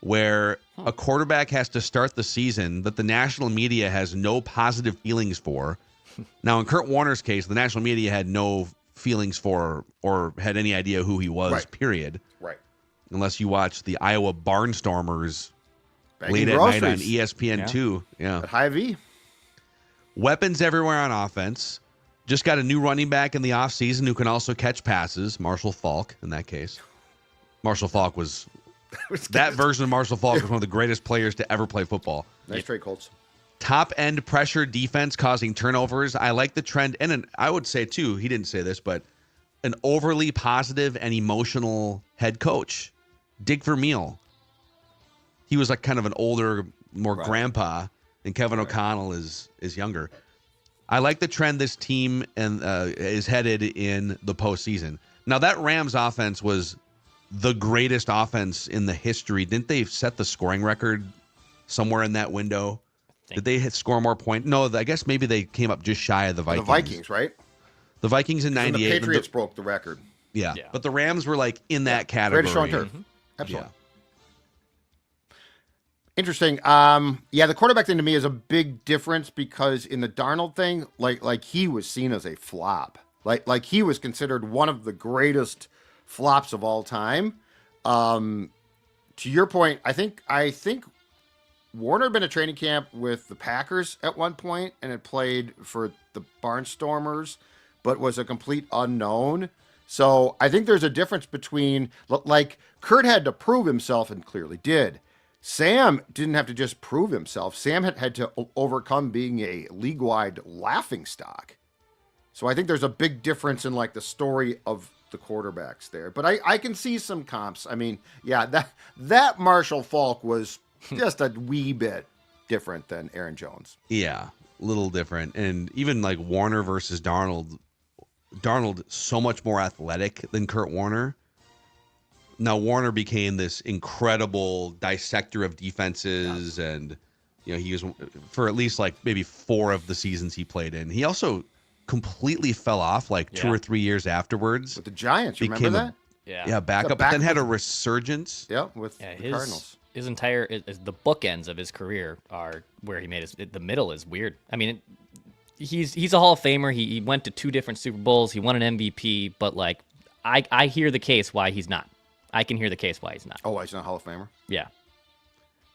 where a quarterback has to start the season that the national media has no positive feelings for. Now, in Kurt Warner's case, the national media had no feelings for or had any idea who he was, period. Right. Unless you watch the Iowa Barnstormers late at groceries. night on ESPN2. Yeah. At Hy-Vee. Weapons everywhere on offense. Just got a new running back in the offseason who can also catch passes. Marshall Faulk, in that case. Marshall Faulk was... that version of Marshall Faulk was one of the greatest players to ever play football. Nice trade, Colts. Top-end pressure defense causing turnovers. I like the trend. And I would say, too, he didn't say this, but an overly positive and emotional head coach. Dick Vermeil. He was like kind of an older, more grandpa, and Kevin O'Connell is younger. I like the trend this team is headed in the postseason. Now, that Rams offense was the greatest offense in the history. Didn't they set the scoring record somewhere in that window? Did they score more points? No, I guess maybe they came up just shy of the Vikings. The Vikings, right? The Vikings in 98. The Patriots broke the record. Yeah, but the Rams were like in that category. Greatest show on turf. Absolutely. Yeah. Interesting. The quarterback thing to me is a big difference because in the Darnold thing, like he was seen as a flop. Like he was considered one of the greatest flops of all time. To your point, I think Warner had been at training camp with the Packers at one point and had played for the Barnstormers, but was a complete unknown. So I think there's a difference between, like, Kurt had to prove himself and clearly did. Sam didn't have to just prove himself. Sam had to overcome being a league-wide laughingstock. So I think there's a big difference in, like, the story of the quarterbacks there. But I can see some comps. I mean, yeah, that Marshall Faulk was just a wee bit different than Aaron Jones. Yeah, a little different. And even like Warner versus Darnold, Darnold so much more athletic than Kurt Warner. Now Warner became this incredible dissector of defenses, and he was for at least like maybe 4 of the seasons he played in. He also completely fell off like 2 or 3 years afterwards with the Giants. You remember that? Backup, but then had a resurgence. With the Cardinals. His entire the bookends of his career are where he made the middle is weird. I mean, he's a Hall of Famer. He went to 2 different Super Bowls. He won an MVP, but like I hear the case why he's not. I can hear the case why he's not. Oh, he's not a Hall of Famer? Yeah.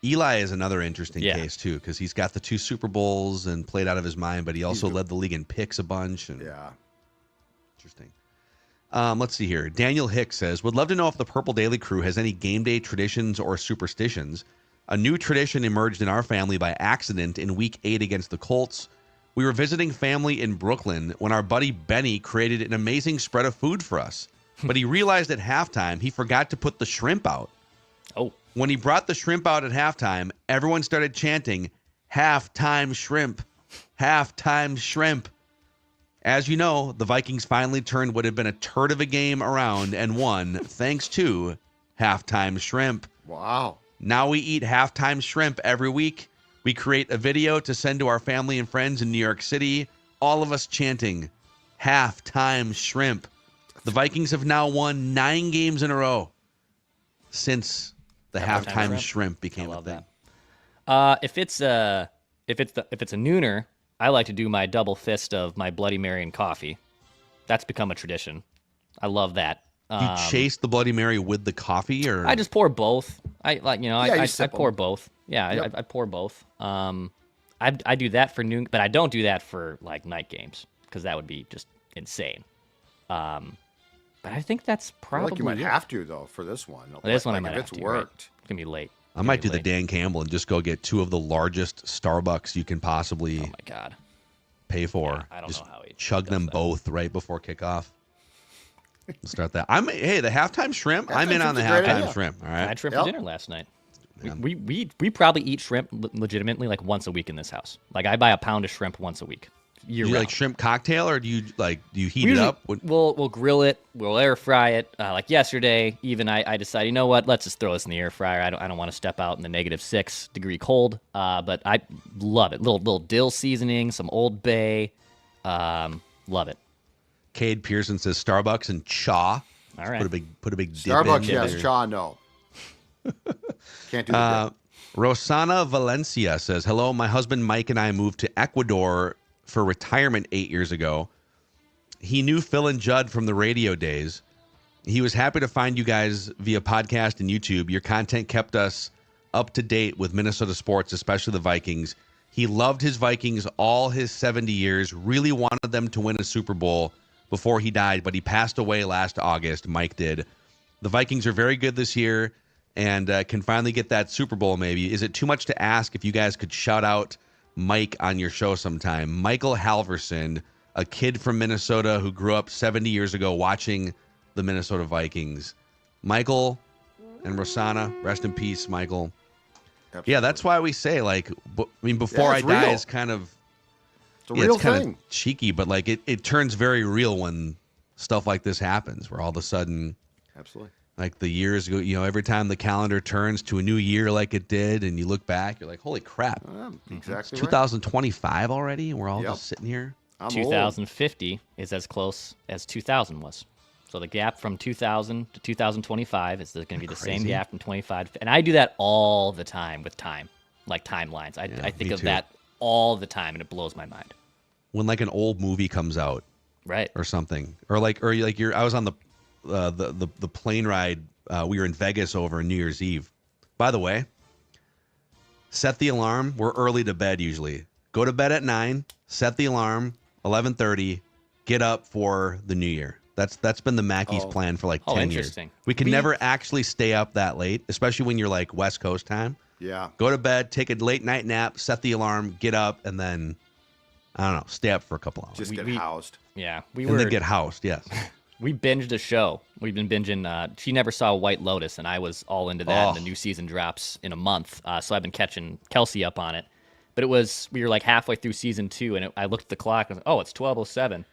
Eli is another interesting case too, because he's got the 2 Super Bowls and played out of his mind, but he also led the league in picks a bunch. And interesting. Let's see here. Daniel Hicks says, would love to know if the Purple Daily Crew has any game day traditions or superstitions. A new tradition emerged in our family by accident in Week 8 against the Colts. We were visiting family in Brooklyn when our buddy Benny created an amazing spread of food for us. But he realized at halftime he forgot to put the shrimp out. Oh. When he brought the shrimp out at halftime, everyone started chanting, halftime shrimp, halftime shrimp. As you know, the Vikings finally turned what had been a turd of a game around and won thanks to halftime shrimp. Wow. Now we eat halftime shrimp every week. We create a video to send to our family and friends in New York City, all of us chanting, halftime shrimp. The Vikings have now won 9 games in a row since the halftime shrimp became a thing. If it's a nooner, I like to do my double fist of my Bloody Mary and coffee. That's become a tradition. I love that. You chase the Bloody Mary with the coffee, or I just pour both. I pour both. Yeah, Yep. I pour both. I do that for noon, but I don't do that for like night games because that would be just insane. But I think that's probably. I feel like you might have to though for this one. Well, this one I might have if it's to. worked. Right? It's gonna be late. I might do the Dan Campbell and just go get 2 of the largest Starbucks you can possibly. Oh my god. Pay for. Yeah, I don't know how he chug them that. both right before kickoff. We'll start that. The halftime shrimp. I'm in on the shrimp's a great halftime idea. shrimp. All I right. had shrimp for dinner last night. We probably eat shrimp legitimately like once a week in this house. Like I buy a pound of shrimp once a week. Do you like shrimp cocktail, or do you heat it up? We'll grill it. We'll air fry it. Like yesterday, even I decided, you know what? Let's just throw this in the air fryer. I don't want to step out in the -6-degree cold. But I love it. Little dill seasoning, some Old Bay. Love it. Cade Pearson says Starbucks and chaw. All right. Put a big dip Starbucks, in yes. there. Chaw, no. Can't do that. Rosana Valencia says, hello, my husband Mike and I moved to Ecuador for retirement 8 years ago. He knew Phil and Judd from the radio days. He was happy to find you guys via podcast and YouTube. Your content kept us up to date with Minnesota sports, especially the Vikings. He loved his Vikings all his 70 years, really wanted them to win a Super Bowl before he died, but he passed away last August. Mike did. The Vikings are very good this year and can finally get that Super Bowl maybe. Is it too much to ask if you guys could shout out Mike on your show sometime? Michael Halverson, a kid from Minnesota who grew up 70 years ago watching the Minnesota Vikings. Michael and Rosanna, rest in peace, Michael. Absolutely. Yeah, that's why we say, before I die real. is kind of, It's a real it's kind thing. of cheeky, but it turns very real when stuff like this happens, where all of a sudden, Absolutely. like the years go, every time the calendar turns to a new year like it did, and you look back, you're like, holy crap. Exactly. It's 2025 already, and we're all just sitting here. I'm 2050 is as close as 2000 was. So the gap from 2000 to 2025 is going to be the same gap from 25. And I do that all the time with time, like timelines. I think of that all the time, and it blows my mind. When like an old movie comes out, right, or something, I was on the plane ride. We were in Vegas over New Year's Eve. By the way, set the alarm. We're early to bed usually. Go to bed at 9. Set the alarm 11:30. Get up for the new year. That's been the Mackey's plan for like 10 years. We can never actually stay up that late, especially when you're like West Coast time. Yeah. Go to bed, take a late night nap, set the alarm, get up, and then I don't know, stay up for a couple hours. Just get housed. Yeah, then get housed. Yes. We binged a show. We've been binging. She Never Saw White Lotus, and I was all into that. And the new season drops in a month, so I've been catching Kelsey up on it. But we were like halfway through season 2, and I looked at the clock and I was like, oh, it's 12:07.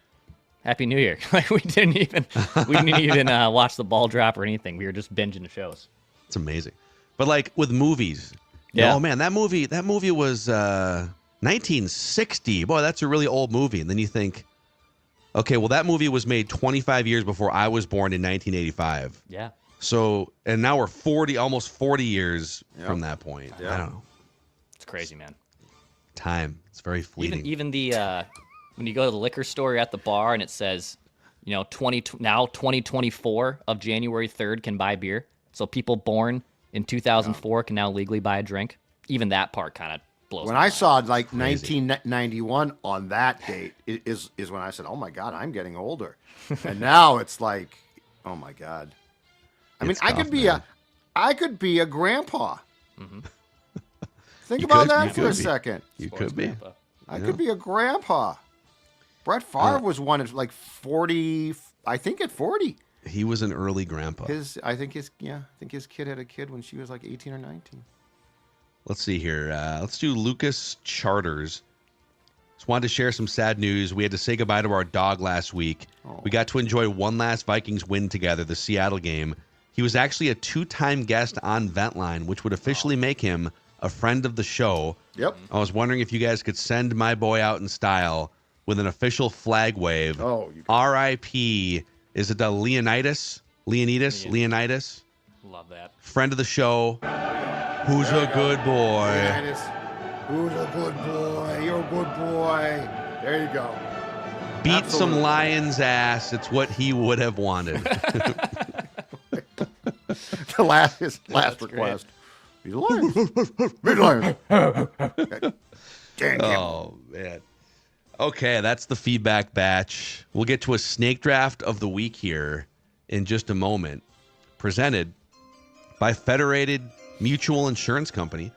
Happy New Year. Like we didn't even watch the ball drop or anything. We were just binging the shows. It's amazing. But like with movies, oh man, that movie was 1960. Boy, that's a really old movie. And then you think, okay, well that movie was made 25 years before I was born in 1985. Yeah. So, and now we're almost 40 years from that point. Yeah. I don't know. It's crazy, man. Time. It's very fleeting. Even the when you go to the liquor store, you're at the bar, and it says, 2024 of January 3rd can buy beer. So people born in 2004 can now legally buy a drink. Even that part kind of blows. When I saw like 1991 on that date is when I said, "Oh my God, I'm getting older," and now it's like, "Oh my God." I mean, I could be a grandpa. Mm-hmm. Think about that for a second. You could be. I could be a grandpa. Brett Favre was one at like 40. I think at 40. He was an early grandpa. I think his kid had a kid when she was like 18 or 19. Let's see here. Let's do Lucas Charters. Just wanted to share some sad news. We had to say goodbye to our dog last week. Oh. We got to enjoy one last Vikings win together, the Seattle game. He was actually a 2-time guest on Ventline, which would officially make him a friend of the show. Yep. I was wondering if you guys could send my boy out in style with an official flag wave. Oh, R.I.P. Is it Leonidas? Leonidas? Love that. Friend of the show. Who's a good boy? Who's a good boy? You're a good boy. There you go. Beat some lion's ass. It's what he would have wanted. His last request. Be the lion. Be the lion. Dang him. Oh, man. Okay, that's the feedback batch. We'll get to a snake draft of the week here in just a moment. Presented by Federated Mutual Insurance Company.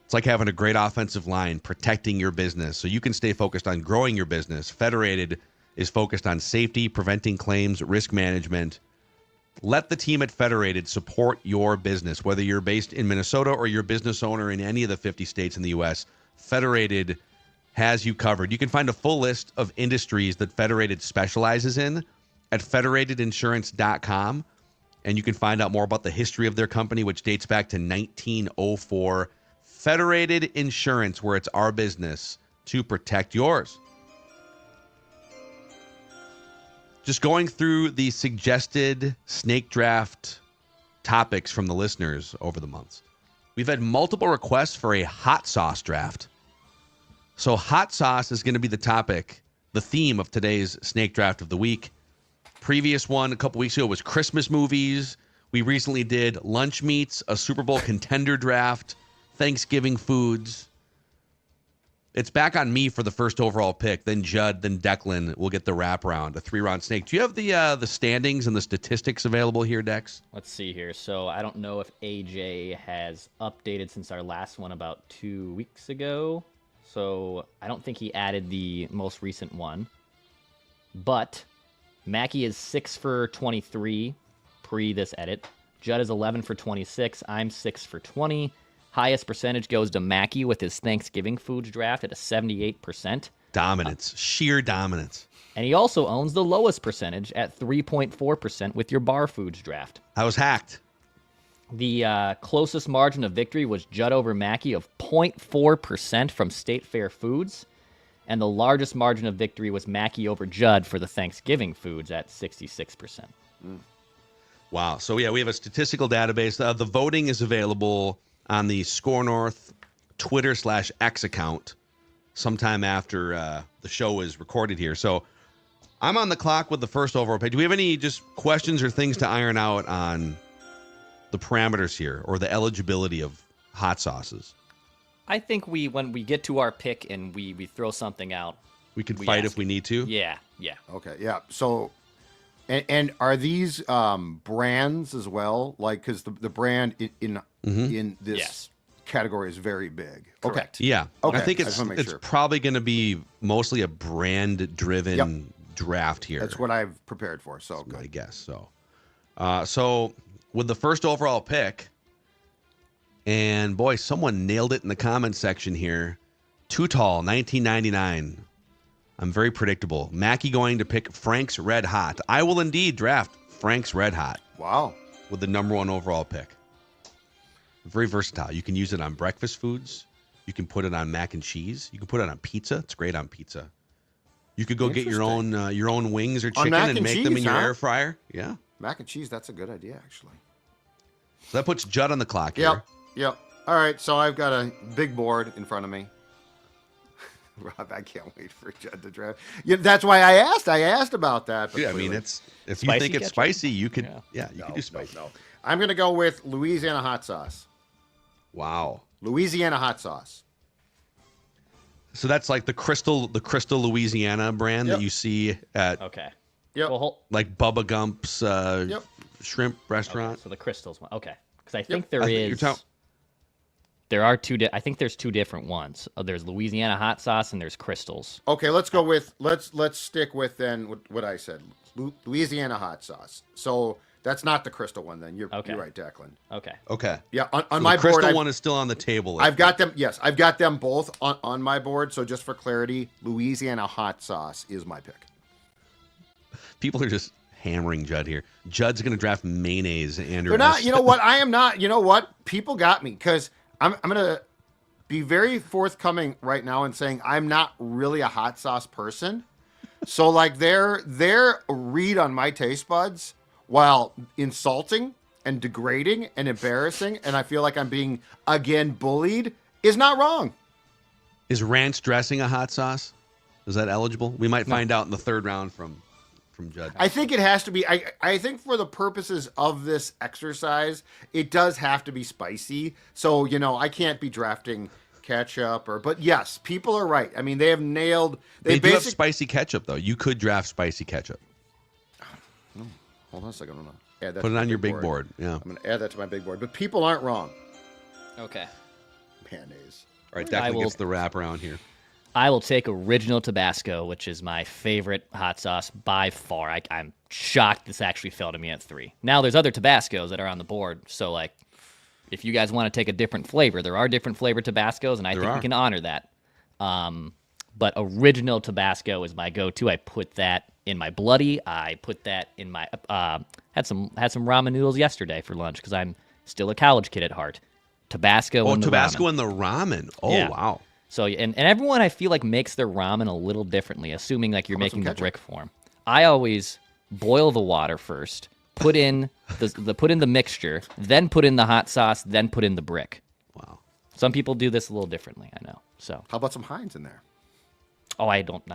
It's like having a great offensive line protecting your business so you can stay focused on growing your business. Federated is focused on safety, preventing claims, risk management. Let the team at Federated support your business, whether you're based in Minnesota or you're a business owner in any of the 50 states in the U.S. Federated has you covered. You can find a full list of industries that Federated specializes in at federatedinsurance.com, and you can find out more about the history of their company, which dates back to 1904. Federated Insurance, where it's our business to protect yours. Just going through the suggested snake draft topics from the listeners over the months. We've had multiple requests for a hot sauce draft. So hot sauce is going to be the topic, the theme of today's snake draft of the week. Previous one a couple weeks ago was Christmas movies. We recently did lunch meats, a Super Bowl contender draft, Thanksgiving foods. It's back on me for the first overall pick. Then Judd, then Declan will get the wraparound, a 3-round snake. Do you have the standings and the statistics available here, Dex? Let's see here. So I don't know if AJ has updated since our last one about 2 weeks ago. So I don't think he added the most recent one. But Mackie is 6 for 23 pre this edit. Judd is 11 for 26. I'm 6 for 20. Highest percentage goes to Mackie with his Thanksgiving foods draft at a 78%. Dominance, sheer dominance. And he also owns the lowest percentage at 3.4% with your bar foods draft. I was hacked. The closest margin of victory was Judd over Mackie of 0.4% from State Fair Foods. And the largest margin of victory was Mackie over Judd for the Thanksgiving foods at 66%. Wow. So, yeah, we have a statistical database. The voting is available on the Score North Twitter/X account sometime after the show is recorded here. So I'm on the clock with the first overall pick. Do we have any just questions or things to iron out on the parameters here or the eligibility of hot sauces? I think when we get to our pick and we throw something out, we can fight if we need to. Yeah. Okay, yeah. So, and are these brands as well? Like, because the brand in this category is very big. Correct. Okay. Yeah. Okay. I think it's sure. probably going to be mostly a brand-driven draft here. That's what I've prepared for. So good. I guess so. So with the first overall pick, and boy, someone nailed it in the comment section here. Too Tall, 1999. I'm very predictable. Mackie going to pick Frank's Red Hot. I will indeed draft Frank's Red Hot. Wow. With the number 1 overall pick. Very versatile. You can use it on breakfast foods. You can put it on mac and cheese. You can put it on pizza. It's great on pizza. You could go get your own wings or chicken and make them in your air fryer. Yeah. Mac and cheese, that's a good idea, actually. So that puts Judd on the clock here. Yep. All right, so I've got a big board in front of me. Rob, I can't wait for Judd to draft. Yeah, that's why I asked. I asked about that. But yeah, I mean, it's if you think it's spicy, you could. Yeah, you could do spicy. No. I'm going to go with Louisiana hot sauce. Wow. Louisiana hot sauce. So that's like the Crystal Louisiana brand that you see at Yep. Well, like Bubba Gump's shrimp restaurant. Okay, so the Crystals one. Okay. Because I think there are I think there's 2 different ones. There's Louisiana hot sauce and there's Crystals. Okay, let's go with let's stick with then what I said. Louisiana hot sauce. So that's not the Crystal one then. You're right, Declan. Okay. Yeah, on so my the Crystal board one is still on the table. I've got them. Yes, I've got them both on my board. So just for clarity, Louisiana hot sauce is my pick. People are just hammering Judd here. Judd's going to draft mayonnaise. Andrew, they're not. You know what? I am not. You know what? People got me because I'm going to be very forthcoming right now and saying I'm not really a hot sauce person. So like their read on my taste buds, while insulting and degrading and embarrassing, and I feel like I'm being again bullied, is not wrong. Is ranch dressing a hot sauce? Is that eligible? We might find out in the 3rd round from Judd. I think it has to be. I think for the purposes of this exercise, it does have to be spicy. So, I can't be drafting ketchup but yes, people are right. I mean, they have nailed. They do have spicy ketchup, though. You could draft spicy ketchup. Hold on a second. I'm gonna add that. Put it on your big board. Yeah. I'm going to add that to my big board. But people aren't wrong. Okay. Mayonnaise. All right, Declan gets the wrap around here. I will take original Tabasco, which is my favorite hot sauce by far. I'm shocked this actually fell to me at 3. Now, there's other Tabascos that are on the board. So, like, if you guys want to take a different flavor, there are different flavored Tabascos, and I think we can honor that. But original Tabasco is my go-to. I put that in my bloody. I put that in my had some ramen noodles yesterday for lunch because I'm still a college kid at heart. Tabasco and the Tabasco ramen. and the ramen. Oh, yeah. Wow. So and everyone I feel like makes their ramen a little differently, assuming like you're making the brick form. I always boil the water first, put in the mixture, then put in the hot sauce, then put in the brick. Wow. Some people do this a little differently, I know. So how about some Heinz in there? Oh, I don't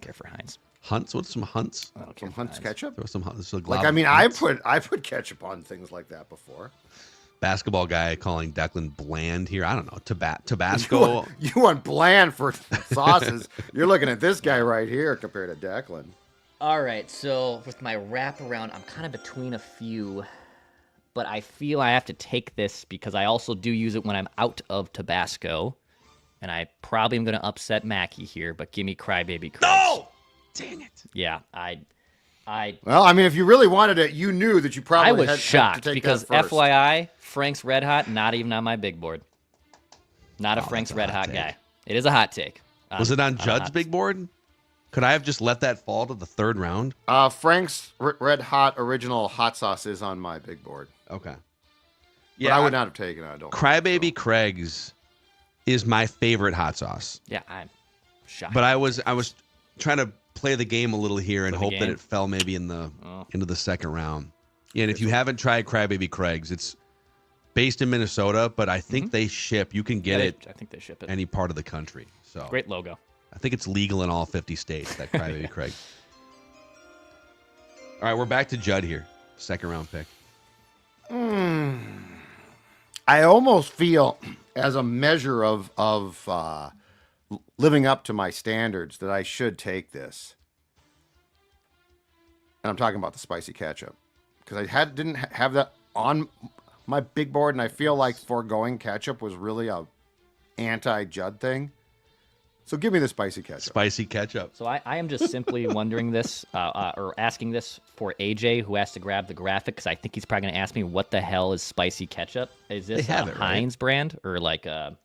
care for Heinz. Hunt's? What's some Hunt's? I don't care. Some Hunt's ketchup? There was some Hunt's. Like, I mean, I put ketchup on things like that before. Basketball guy calling Declan bland here. I don't know. Tabasco. You want bland for sauces. You're looking at this guy right here compared to Declan. All right, so with my wraparound, I'm kind of between a few, but I feel I have to take this because I also do use it when I'm out of Tabasco, and I probably am going to upset Mackie here, but give me Crybaby Craig's. No! Dang it. Yeah, Well, I mean, if you really wanted it, you knew that you probably I was had shocked to take because that first. FYI, Frank's Red Hot, not even on my big board. Not a Frank's Red Hot guy. It is a hot take. Was it on Judd's big board? Could I have just let that fall to the 3rd round? Frank's Red Hot original hot sauce is on my big board. Okay. Yeah, but I would not have taken it. I don't. Crybaby Craig's is my favorite hot sauce. Yeah, I'm shocked. But I was trying to play the game a little here and hope that it fell maybe into the 2nd round. Yeah, and if you haven't tried Crybaby Craig's, it's based in Minnesota, but I think they ship. You can get it. I think they ship it any part of the country. So great logo. I think it's legal in all 50 states. That Crybaby Craig. All right, we're back to Judd here. 2nd round pick. I almost feel, as a measure of living up to my standards, that I should take this. And I'm talking about the spicy ketchup because I didn't have that on my big board, and I feel like foregoing ketchup was really a anti-Judd thing. So give me the spicy ketchup. Spicy ketchup. So I am just simply wondering this, or asking this for AJ, who has to grab the graphic, because I think he's probably going to ask me, what the hell is spicy ketchup? Is this a Heinz brand, or like a...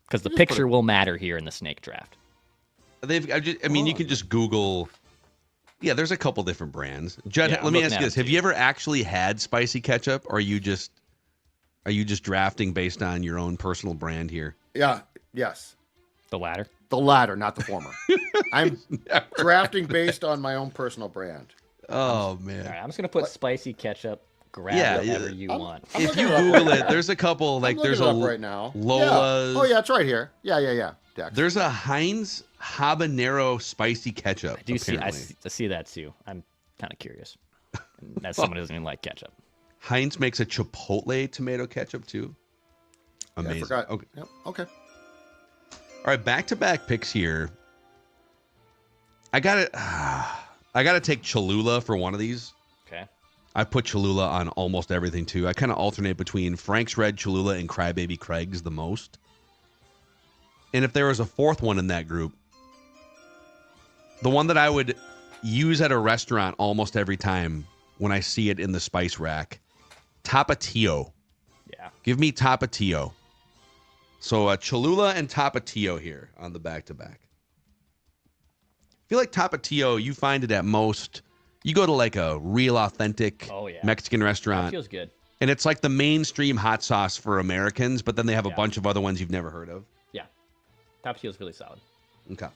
Because the picture will matter here in the snake draft. I mean, you can just Google. Yeah, there's a couple different brands. Judd, Yeah, let me ask you this: have you ever actually had spicy ketchup, or are you just drafting based on your own personal brand here? Yeah. Yes. The latter. The latter, not the former. I'm drafting based on my own personal brand. Oh man! All right, I'm just gonna put spicy ketchup. Grab whatever you want. If you Google it, there's a couple there's a right now. Lola's. Yeah. Oh yeah, it's right here. Yeah. Dex. There's a Heinz habanero spicy ketchup. I see that too. I'm kind of curious. And as someone who doesn't even like ketchup. Heinz makes a chipotle tomato ketchup too. Amazing. I forgot. Okay. Yep. Okay. All right, back-to-back picks here. I gotta take Cholula for one of these. Okay. I put Cholula on almost everything too. I kind of alternate between Frank's Red Cholula and Crybaby Craig's the most. And if there was a fourth one in that group, the one that I would use at a restaurant almost every time when I see it in the spice rack, Tapatio. Yeah. Give me Tapatio. So Cholula and Tapatio here on the back-to-back. I feel like Tapatio, you find it at most. You go to like a real authentic Mexican restaurant. That feels good. And it's like the mainstream hot sauce for Americans, but then they have a bunch of other ones you've never heard of. Yeah. Tapatio is really solid. Okay.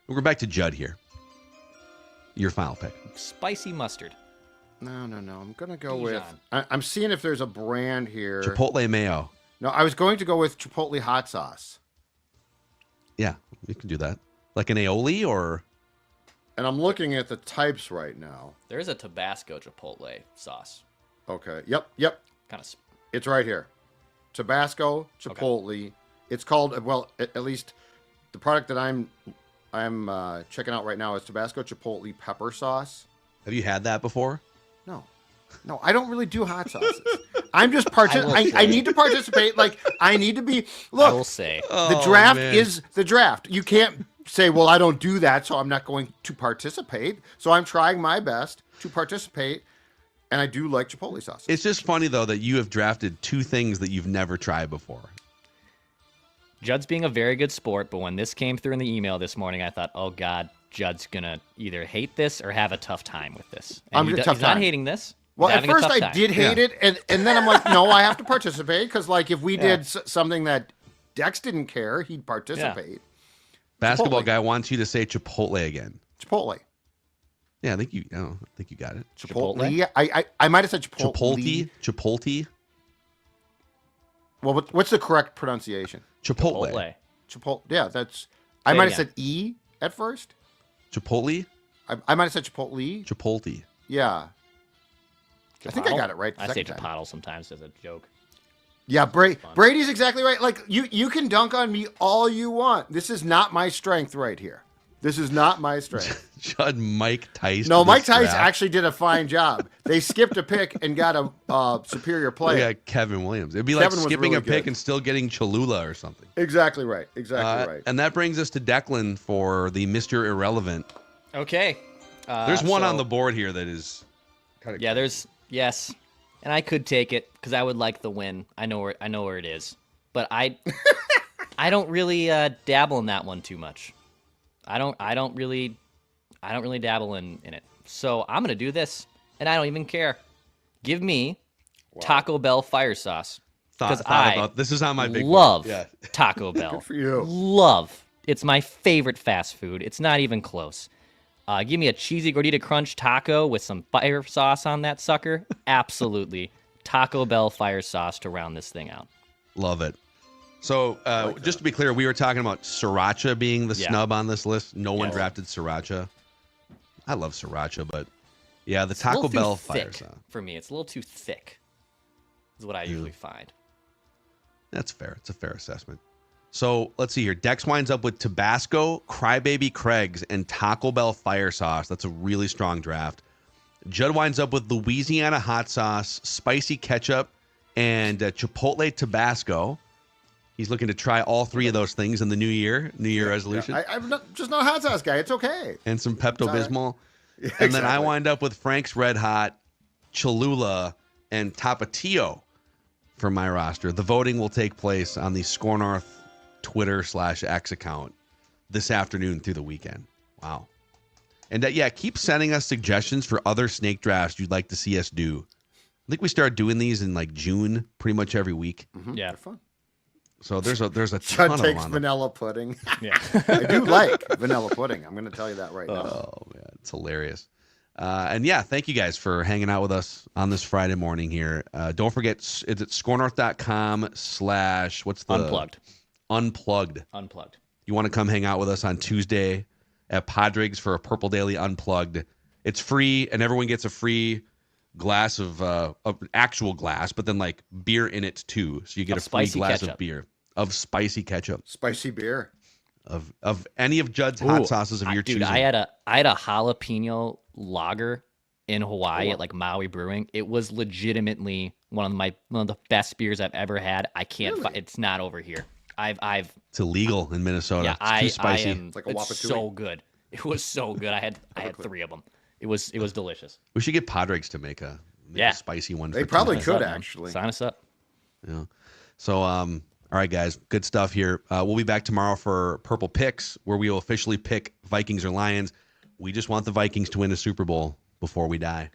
We're back to Judd here. Your final pick. Spicy mustard. No. I'm going to go with... I'm seeing if there's a brand here. Chipotle mayo. No, I was going to go with Chipotle hot sauce. Yeah, you can do that. Like an aioli or... And I'm looking at the types right now. There's a Tabasco Chipotle sauce. Okay. Yep. Kind of. It's right here. Tabasco Chipotle. Okay. It's called, well, at least the product that I'm checking out right now is Tabasco Chipotle pepper sauce. Have you had that before? No, I don't really do hot sauces. I'm just I need to participate. Like, I need to be. Look, I will say the draft is the draft. You can't say, well, I don't do that, so I'm not going to participate. So I'm trying my best to participate, and I do like Chipotle sauce. It's just funny, though, that you have drafted two things that you've never tried before. Judd's being a very good sport, but when this came through in the email this morning, I thought, oh, God, Judd's going to either hate this or have a tough time with this. And he's not hating this. Well, at first I did hate it, and then I'm like, no, I have to participate, because like if we did something that Dex didn't care, he'd participate. Yeah. Basketball guy wants you to say Chipotle again. Chipotle. Yeah, I think you got it. Chipotle. Yeah, I might have said Chipotle. Chipotle. Well, what's the correct pronunciation? Chipotle. Chipotle. Yeah, that's. I might have said E at first. Chipotle. I might have said Chipotle. Chipotle. Yeah. I think I got it right. I say Chipotle sometimes as a joke. Yeah, Brady's exactly right. Like you can dunk on me all you want. This is not my strength right here. This is not my strength. Judd, Mike Tice. No, Mike Tice actually did a fine job. They skipped a pick and got a superior player. Yeah, Kevin Williams. It'd be like skipping a pick and still getting Cholula or something. Exactly right. Right. And that brings us to Declan for the Mr. Irrelevant. Okay. There's one on the board here that is kind of crazy. Yes, and I could take it because I would like the win. I know where it is, but I don't really dabble in that one too much. I don't really dabble in it. So I'm gonna do this, and I don't even care. Give me Taco Bell fire sauce because this is on my big love Taco Bell. Good for you. Love. It's my favorite fast food. It's not even close. Give me a cheesy gordita crunch taco with some fire sauce on that sucker. Absolutely. Taco Bell fire sauce to round this thing out. Love it. So just to be clear, we were talking about sriracha being the snub on this list. No one drafted sriracha. I love sriracha, but yeah, the Taco Bell fire sauce. For me, it's a little too thick is what I usually find. That's fair. It's a fair assessment. So let's see here. Dex winds up with Tabasco, Crybaby Craig's, and Taco Bell fire sauce. That's a really strong draft. Judd winds up with Louisiana hot sauce, spicy ketchup, and Chipotle Tabasco. He's looking to try all three of those things in the new year resolution. Yeah. I'm just not a hot sauce guy. It's okay. And some Pepto-Bismol. Yeah, and then I wind up with Frank's Red Hot, Cholula, and Tapatio for my roster. The voting will take place on the Score North Twitter/X account this afternoon through the weekend. Wow. And yeah, keep sending us suggestions for other snake drafts you'd like to see us do. I think we started doing these in like June, pretty much every week. Yeah. They're fun. So there's a ton Judd of takes them. vanilla pudding. Yeah. I do like vanilla pudding. I'm going to tell you that right now. Oh man, it's hilarious. And yeah, thank you guys for hanging out with us on this Friday morning here. Don't forget, is it scorenorth.com/ what's the Unplugged. Unplugged. You want to come hang out with us on Tuesday at Podrigs for a Purple Daily Unplugged. It's free, and everyone gets a free glass of actual glass, but then like beer in it too. So you get a free glass of beer of spicy ketchup, Spicy beer. of any of Judd's hot sauces of your choosing. I had a jalapeno lager in Hawaii at like Maui Brewing. It was legitimately one of the best beers I've ever had. I can't. It's not over here. It's illegal in Minnesota. Yeah, it's too spicy. It's like a it's Wapatui. so good. It was so good. I had 3 of them. It was delicious. We should get Podrigs to make a spicy one. They for probably Tuesday. could, Man. actually. Sign us up. Yeah. So, all right, guys, good stuff here. We'll be back tomorrow for Purple Picks, where we will officially pick Vikings or Lions. We just want the Vikings to win the Super Bowl before we die.